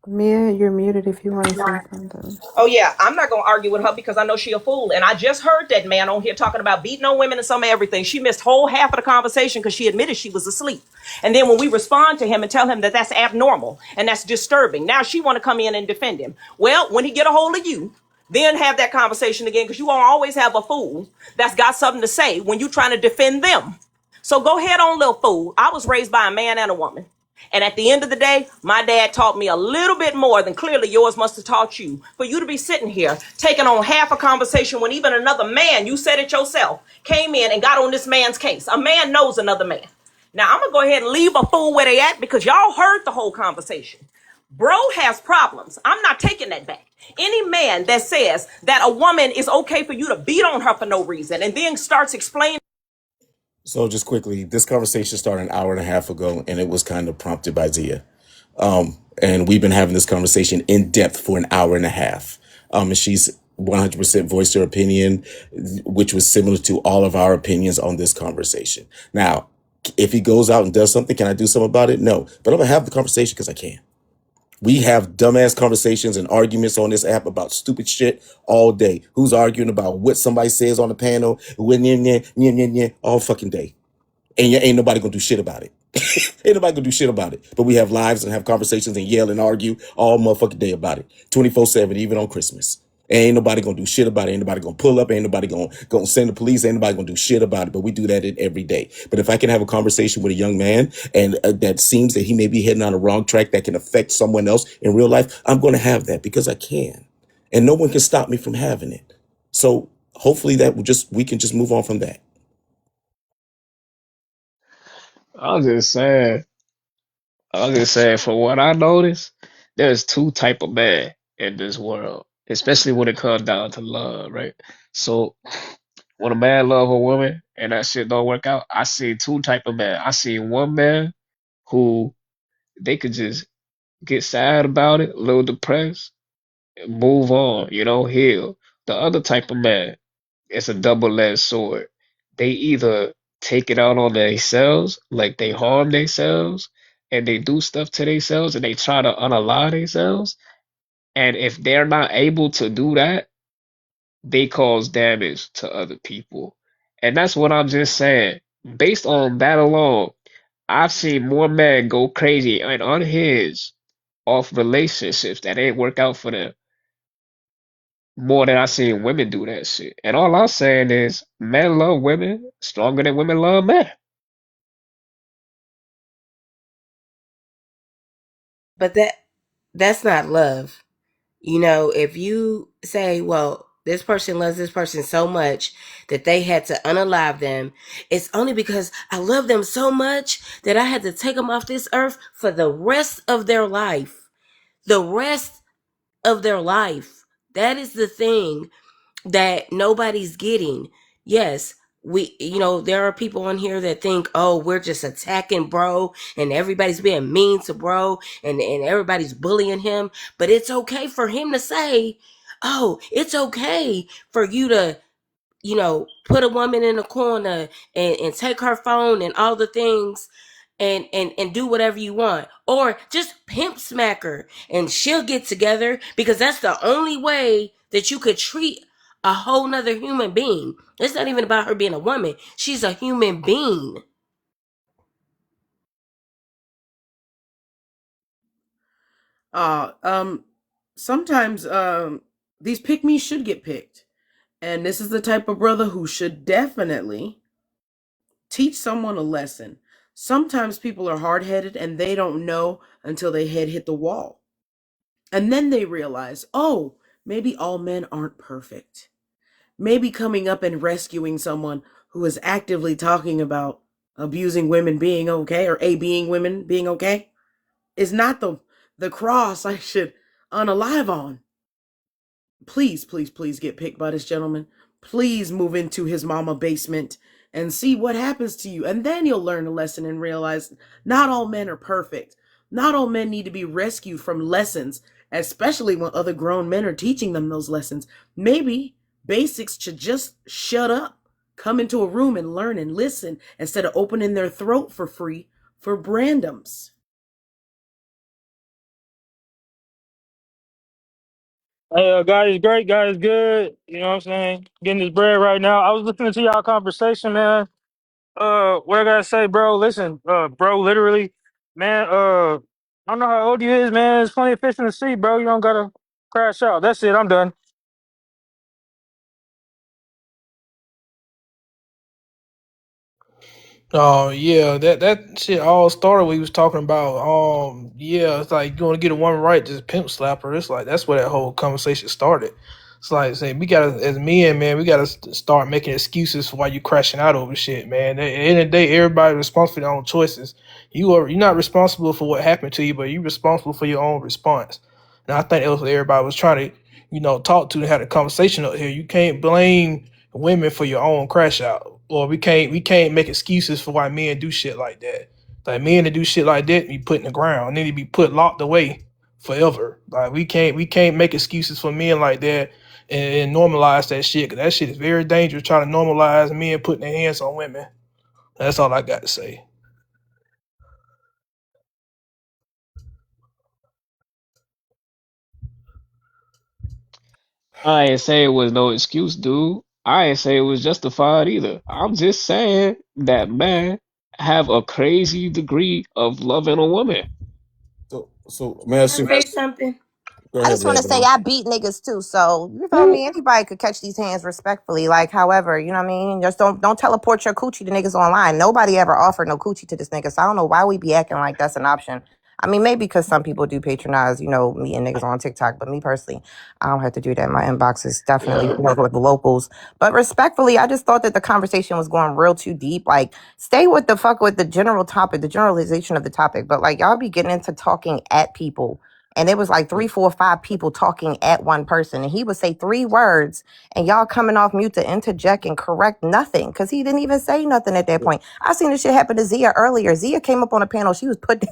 Mia, you're muted if you want to say something. Oh yeah, I'm not gonna argue with her because I know she a fool. And I just heard that man on here talking about beating on women and some of everything. She missed whole half of the conversation because she admitted she was asleep. And then when we respond to him and tell him that that's abnormal and that's disturbing, now she want to come in and defend him. Well, when he get a hold of you, then have that conversation again because you won't always have a fool that's got something to say when you trying to defend them. So go ahead on, little fool. I was raised by a man and a woman. And at the end of the day, my dad taught me a little bit more than clearly yours must have taught you. For you to be sitting here taking on half a conversation when even another man, you said it yourself, came in and got on this man's case. A man knows another man. Now I'm going to go ahead and leave a fool where they at because y'all heard the whole conversation. Bro has problems. I'm not taking that back. Any man that says that a woman is okay for you to beat on her for no reason and then starts explaining. So just quickly, this conversation started an hour and a half ago, and it was kind of prompted by Zia. And we've been having this conversation in depth for an hour and a half. And she's 100% voiced her opinion, which was similar to all of our opinions on this conversation. Now, if he goes out and does something, can I do something about it? No, but I'm gonna have the conversation because I can. We have dumbass conversations and arguments on this app about stupid shit all day. Who's arguing about what somebody says on the panel? All fucking day. And ain't nobody gonna do shit about it. Ain't nobody gonna do shit about it. But we have lives and have conversations and yell and argue all motherfucking day about it. 24/7, even on Christmas. Ain't nobody gonna do shit about it. Ain't nobody gonna pull up. Ain't nobody gonna send the police. Ain't nobody gonna do shit about it. But we do that every day. But if I can have a conversation with a young man and that seems that he may be heading on a wrong track that can affect someone else in real life, I'm gonna have that because I can. And no one can stop me from having it. So hopefully we can just move on from that. I'm just saying, I'm just saying, for what I noticed, there's two type of men in this world, especially when it comes down to love, right? So when a man love a woman and that shit don't work out, I see two type of men. I see one man who they could just get sad about it, a little depressed, move on, heal. The other type of man, it's a double-edged sword. They either take it out on themselves, like they harm themselves, and they do stuff to themselves, and they try to unalive themselves. And if they're not able to do that, they cause damage to other people. And that's what I'm just saying. Based on that alone, I've seen more men go crazy and unhinged off relationships that ain't work out for them more than I seen women do that shit. And all I'm saying is men love women stronger than women love men. But that's not love. If you say, well, this person loves this person so much that they had to unalive them, it's only because I love them so much that I had to take them off this earth for the rest of their life. The rest of their life. That is the thing that nobody's getting. Yes, there are people on here that think, oh, we're just attacking bro and everybody's being mean to bro and everybody's bullying him. But it's okay for him to say, oh, it's okay for you to, put a woman in a corner and take her phone and all the things and do whatever you want. Or just pimp smack her and she'll get together, because that's the only way that you could treat a whole nother human being. It's not even about her being a woman. She's a human being. Uh, um, Sometimes these pick me should get picked, and this is the type of brother who should definitely teach someone a lesson. Sometimes people are hard headed and they don't know until they head hit the wall, and then they realize, oh, maybe all men aren't perfect. Maybe coming up and rescuing someone who is actively talking about abusing women being okay, or a being women being okay, is not the cross I should unalive on. Please, please, please get picked by this gentleman. Please move into his mama basement and see what happens to you. And then you'll learn a lesson and realize not all men are perfect. Not all men need to be rescued from lessons, especially when other grown men are teaching them those lessons. Maybe basics should just shut up, come into a room and learn and listen instead of opening their throat for free for brandoms. Hey, God is great. God is good. You know what I'm saying? Getting this bread right now. I was listening to y'all conversation, man. What I gotta say, bro? Listen, bro, literally, man. I don't know how old you is, man. There's plenty of fish in the sea, bro. You don't gotta crash out. That's it. I'm done. Oh yeah, that shit all started when we was talking about. Yeah, it's like you want to get a woman right, just pimp slap her. It's like that's where that whole conversation started. It's like saying we gotta, as men, man, we gotta start making excuses for why you crashing out over shit, man. At the end of the day, everybody responsible for their own choices. You're not responsible for what happened to you, but you're responsible for your own response. And I think that was what everybody was trying to, talk to and have a conversation up here. You can't blame women for your own crash out, or we can't make excuses for why men do shit like that. Like men that do shit like that be put in the ground, they need to be put locked away forever. Like we can't make excuses for men like that and normalize that shit, because that shit is very dangerous. Trying to normalize men putting their hands on women. That's all I got to say. I ain't say it was no excuse, dude. I ain't say it was justified either. I'm just saying that men have a crazy degree of loving a woman. So may I Can ask I you? say something? Go I ahead, just want to say Ebony. I beat niggas too, so you feel me? Anybody could catch these hands respectfully. Like, however, you know what I mean. Just don't teleport your coochie to niggas online. Nobody ever offered no coochie to this nigga, so I don't know why we be acting like that's an option. I mean, maybe because some people do patronize, me and niggas on TikTok, but me personally, I don't have to do that. My inbox is definitely filled with the locals. But respectfully, I just thought that the conversation was going real too deep. Like, stay with the fuck with the general topic, the generalization of the topic. But like, y'all be getting into talking at people, and it was like three, four, five people talking at one person, and he would say three words, and y'all coming off mute to interject and correct nothing because he didn't even say nothing at that point. I seen this shit happen to Zia earlier. Zia came up on a panel. She was put.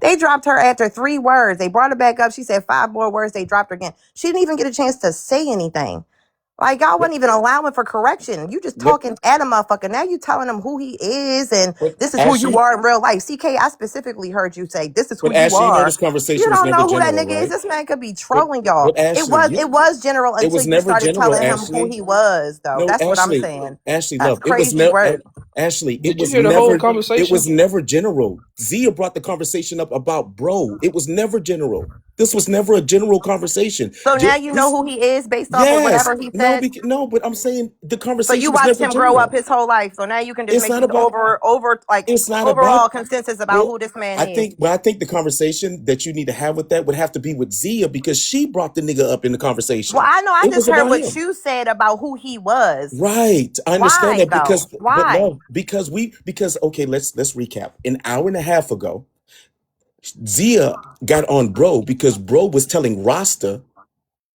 They dropped her after three words. They brought her back up. She said five more words. They dropped her again. She didn't even get a chance to say anything. Like, y'all Let, wasn't even allowing for correction. You just let, talking at a motherfucker. Now you telling him who he is and but this is who you Ashley, are in real life. CK, I specifically heard you say this is who but you Ashley, are. this You conversation was don't never know who that general, nigga is. right? This man could be But trolling y'all. but Ashley, It was general it until was you never started general, telling him who Ashley. he was, though. No, That's what I'm Ashley, saying. Ashley, That's love. It was crazy never work. Ashley. Did you hear the whole It conversation? was never general. Zia brought the conversation up about bro. It was never general. This was never a general conversation. So now you know This, who he is based off of yes, whatever he no, said. no, but I'm saying the So you conversation was watched never him grow up general. his whole life. So now you can just It's make not these about. It's not about. overall consensus about Well, who this man is. I think the conversation that you need to have with that would have to be with Zia because she brought the nigga up in the Well, conversation. I know. I It just was heard about what him. you said about who he was. Right. I understand Why that though? but Why? love, because okay, let's recap. An hour and a half ago, Zia got on bro because bro was telling Rasta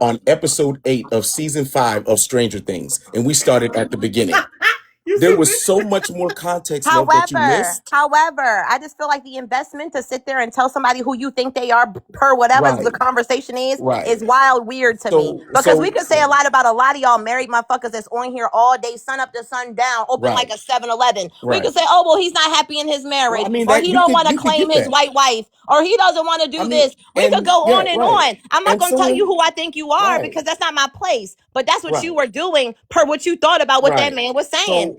on episode 8 of season 5 of Stranger Things, and we started at the beginning. You There stupid. was so much more context, love, that you However, missed. however, I just feel like the investment to sit there and tell somebody who you think they are per whatever the Right, conversation right. is wild weird to me. So, Because we so, could say a lot about a lot of y'all married motherfuckers that's on here all day, sun up to sundown, open like right, a 7-Eleven. We could right. say, oh, well, he's not happy in his Well, I marriage, mean or that he don't want to you could claim get his that. white wife, or he doesn't want to I do mean, this. We could and go yeah, on and right. on. I'm not And going to tell you someone, who I think you are right, because that's not my place. But that's what you right, were doing per what you thought about what that right. man was So, saying.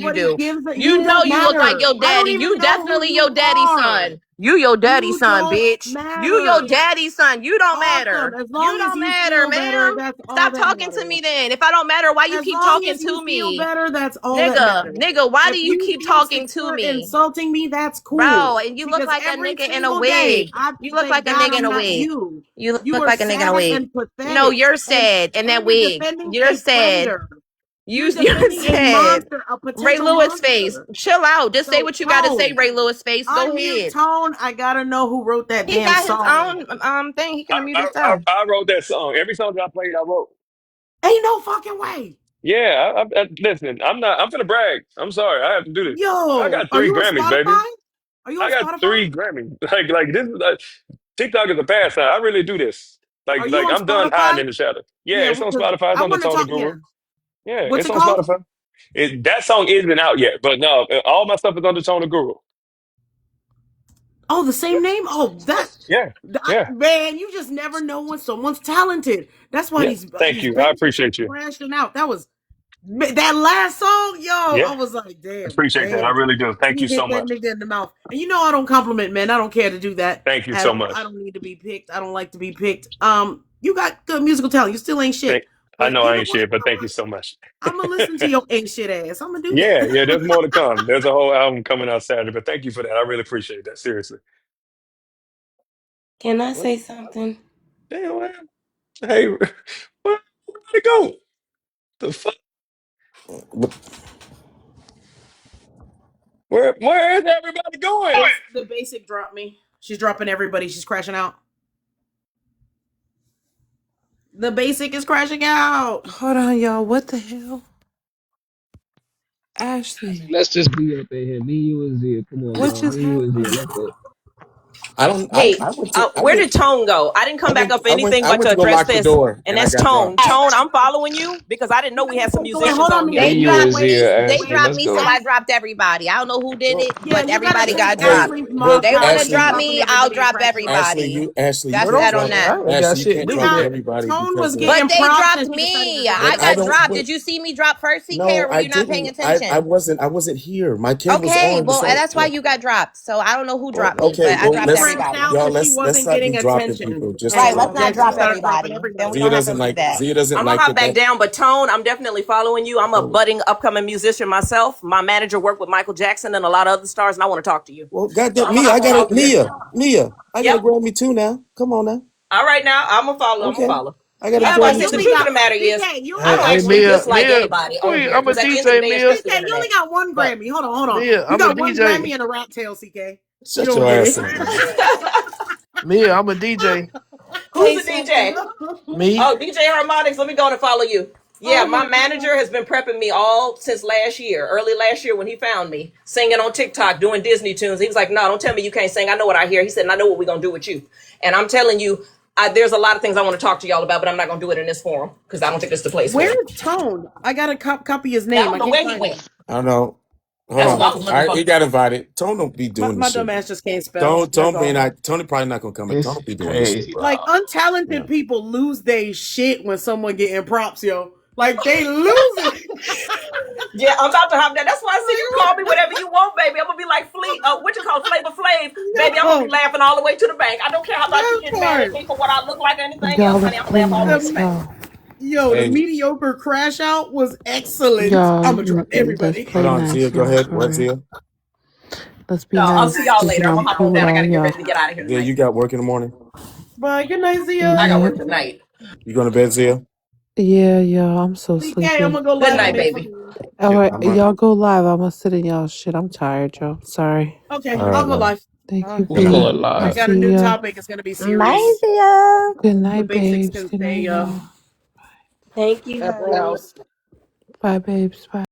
you Nobody do. gives a You you know don't you look like matter. your I don't daddy. even You know who definitely your you daddy's are. son. You your daddy's You son, don't bitch. You your matter. daddy's son. You don't Awesome. matter. As You long as don't you matter, feel better, ma'am. that's all Stop that talking to matters. me then. If I don't matter, why you As keep long talking as you to feel me? better, that's all that Nigga, matters. nigga, why If do you you keep feel talking to secure me? insulting me, that's cool. Bro, and you look Because like a every nigga in a single day, wig. I You look thank like a God nigga in I'm a not wig. you. You You look are like a nigga in a sad wig. and No, pathetic, you're and sad in that you're wig. defending You're a sad. predator. You're You're defending a sad. monster, a Ray potential Lewis face. monster. Chill out. Just say So, what you gotta say, Tone, Ray Lewis face. Go unmute ahead. Tone. I gotta know who wrote that He damn got his song. own thing. He I, can unmute I, I, himself. I wrote that song. Every song that I played, I wrote. Ain't no fucking way. Yeah, listen. I'm not. I'm finna brag. I'm sorry. I have to do this. I Yo, got are three you on Grammys, baby. Spotify? Are you I on got Spotify? three Grammys. Like this is TikTok is a pastime. I really do this. Are Like you on I'm done hiding Spotify? in the shadow. Yeah, Yeah, it's on because Spotify. It's I on the want to Tone talk. of Yeah, Guru. Yeah, what's it's it on called? Spotify. That song isn't out yet, but no, all my stuff is on the Tone of Guru. Oh, the same name. Oh, Yeah, yeah, man, you just never know when someone's talented. That's why yeah. these Thank these you. I bands are appreciate you. crashing out. That was. That last song, yo, Yeah, I was like, appreciate that. I damn. really do. Thank He you hit so that much. nigga in the mouth. And you know I don't compliment men. I don't care to do that Thank you at so all. I much. don't need to be picked. I don't like to be picked. You got good musical talent. You still ain't Thank, shit. I But know you I know ain't what? shit, but thank you so much. I'm gonna listen to your ain't shit ass. I'm gonna do Yeah, that. yeah, there's more to come. There's a whole album coming out Saturday, but thank you for that. I really appreciate that. Seriously. Can I What? say something? Damn, man. Hey, where'd it go? The fuck? Where is everybody going? The basic dropped me. She's dropping everybody. She's crashing out. The basic is crashing out. Hold on, y'all. What the hell? Ashley, Let's just be up in here. Me, you, and Zia. Come on, what y'all. Me, just you, and Zia. happened? Let's go. I don't. Hey, I where went. did Tone go? I didn't come back up for anything I but went to to go address lock the this. door, And and I that's got Tone. dropped. Tone, I'm following you because I didn't know we had some Wait, musicians hold on, on Mia. here. Me, You You you, got gotta and take. Zia. they Ashley, dropped let's me, so go. I dropped everybody. I don't know who did Well, it, Yeah, but you gotta everybody take got hey, dropped. Ashley's but mod They want power to and Ashley, drop dropping me, I'll everybody and drop crashing out. everybody. You That's What up? can't that on drop. that. I ain't got Ashley, you shit to can't do We with drop got that. everybody Tone was because getting But they props dropped and he decided to me. drop but I I got don't. everybody. dropped. But Did you see me drop first, CK, no, or were I you not paying didn't. I attention? wasn't. I wasn't here. My kid was Okay, on. well, So that's why you got dropped. So I don't know who well, dropped me, okay. but I Well, dropped She let's crashed everybody. out y'all. because she Let's wasn't not be getting dropping attention. people just Right, because let's y'all not like Jackson drop that. started dropping everybody. Then we everybody. Zia don't have to doesn't do like. that. Zia doesn't I'm gonna like hop it. back That. down, but Tone, I'm definitely following you. I'm a So budding upcoming musician myself. My manager worked with Michael Jackson and a lot of other stars, and I want to talk to you. well, So goddamn, I'm gonna Mia, hop I on got off it. of here. Mia, I got a Yep. Grammy too now. Come on now. All right, now I'm gonna follow. I'm gonna Okay, follow. I got a Yeah, Yeah, but I but you Grammy said the too. only truth of got the matter is, CK. You I only Hey, don't got hey, one actually Mia, Grammy. dislike Mia, anybody on wait, here I'm a because at the end of the DJ, day, it's Mia. just the CK, you only internet. got one But Grammy. Hold on. Mia, You I'm a got one DJ. Grammy and a rat tail, CK. You Shut don't your get ass it. up, man. Mia, I'm a DJ. who's Say the something. DJ? Me? Oh, DJ Harmonics. Let me go and follow you. Yeah, Oh my my god. manager has been prepping me all since last year, early last year when he found me singing on TikTok, doing Disney tunes. He was like, "No, don't tell me you can't sing. I know what I hear." He said, "And I know what we're gonna do with you." And I'm telling you, there's a lot of things I want to talk to y'all about, but I'm not gonna do it in this forum because I don't think this is the place for Where's it. Tone? I gotta copy his I name. don't I know can't where he find went. him. I don't know. Hold That's on. what I Oh, was All looking right, for. he got invited. Tone don't be doing the my dumb shit. ass just can't spell. Tone, That's Tone may all. not. Tony probably not gonna come. Tone This don't be doing this shit, crazy, bro. Like bro. Yeah. untalented people lose their shit when someone getting props, yo. Like they lose it. Yeah, I'm about to hop that. That's why I see you call me Like, whatever you want, baby. I'm gonna be like what you call Flavor Flav, baby. I'm gonna be yo, laughing all the way to the bank. I don't care how about you that get mad at part. me for what I look like or anything else, Y'all, honey. it's I'm gonna laugh been all the way to nice, the bank. y'all. Yo, the Hey, mediocre crash out was excellent. Y'all, I'm gonna drop let's everybody. hold play on, nice, Zia. Go y'all, ahead. for What, real. Zia? Let's be I'll nice, see y'all cause you later. know I'm I'm gonna hop cool on with down. I all gotta get y'all. ready to get out of here Zia, tonight. you got work in the morning. Bye. Good night, Zia. I got Yep. work tonight. You going to bed, Zia? Yeah, y'all. I'm so CK, I'm sleepy. gonna go Good live and night, make fun baby. of you. All Yeah. right, All right. y'all go live. I'm gonna sit in y'all shit. I'm tired, y'all. Sorry. Okay, All I'll right, go love. live. Thank you, Good Who's night. B. going I I live? got a see new ya. topic. It's gonna be Bye, serious. Zia. Good The night, basics babes. can Good night, stay y'all. Thank you, at Bro honey. House. Bye, babes. Bye.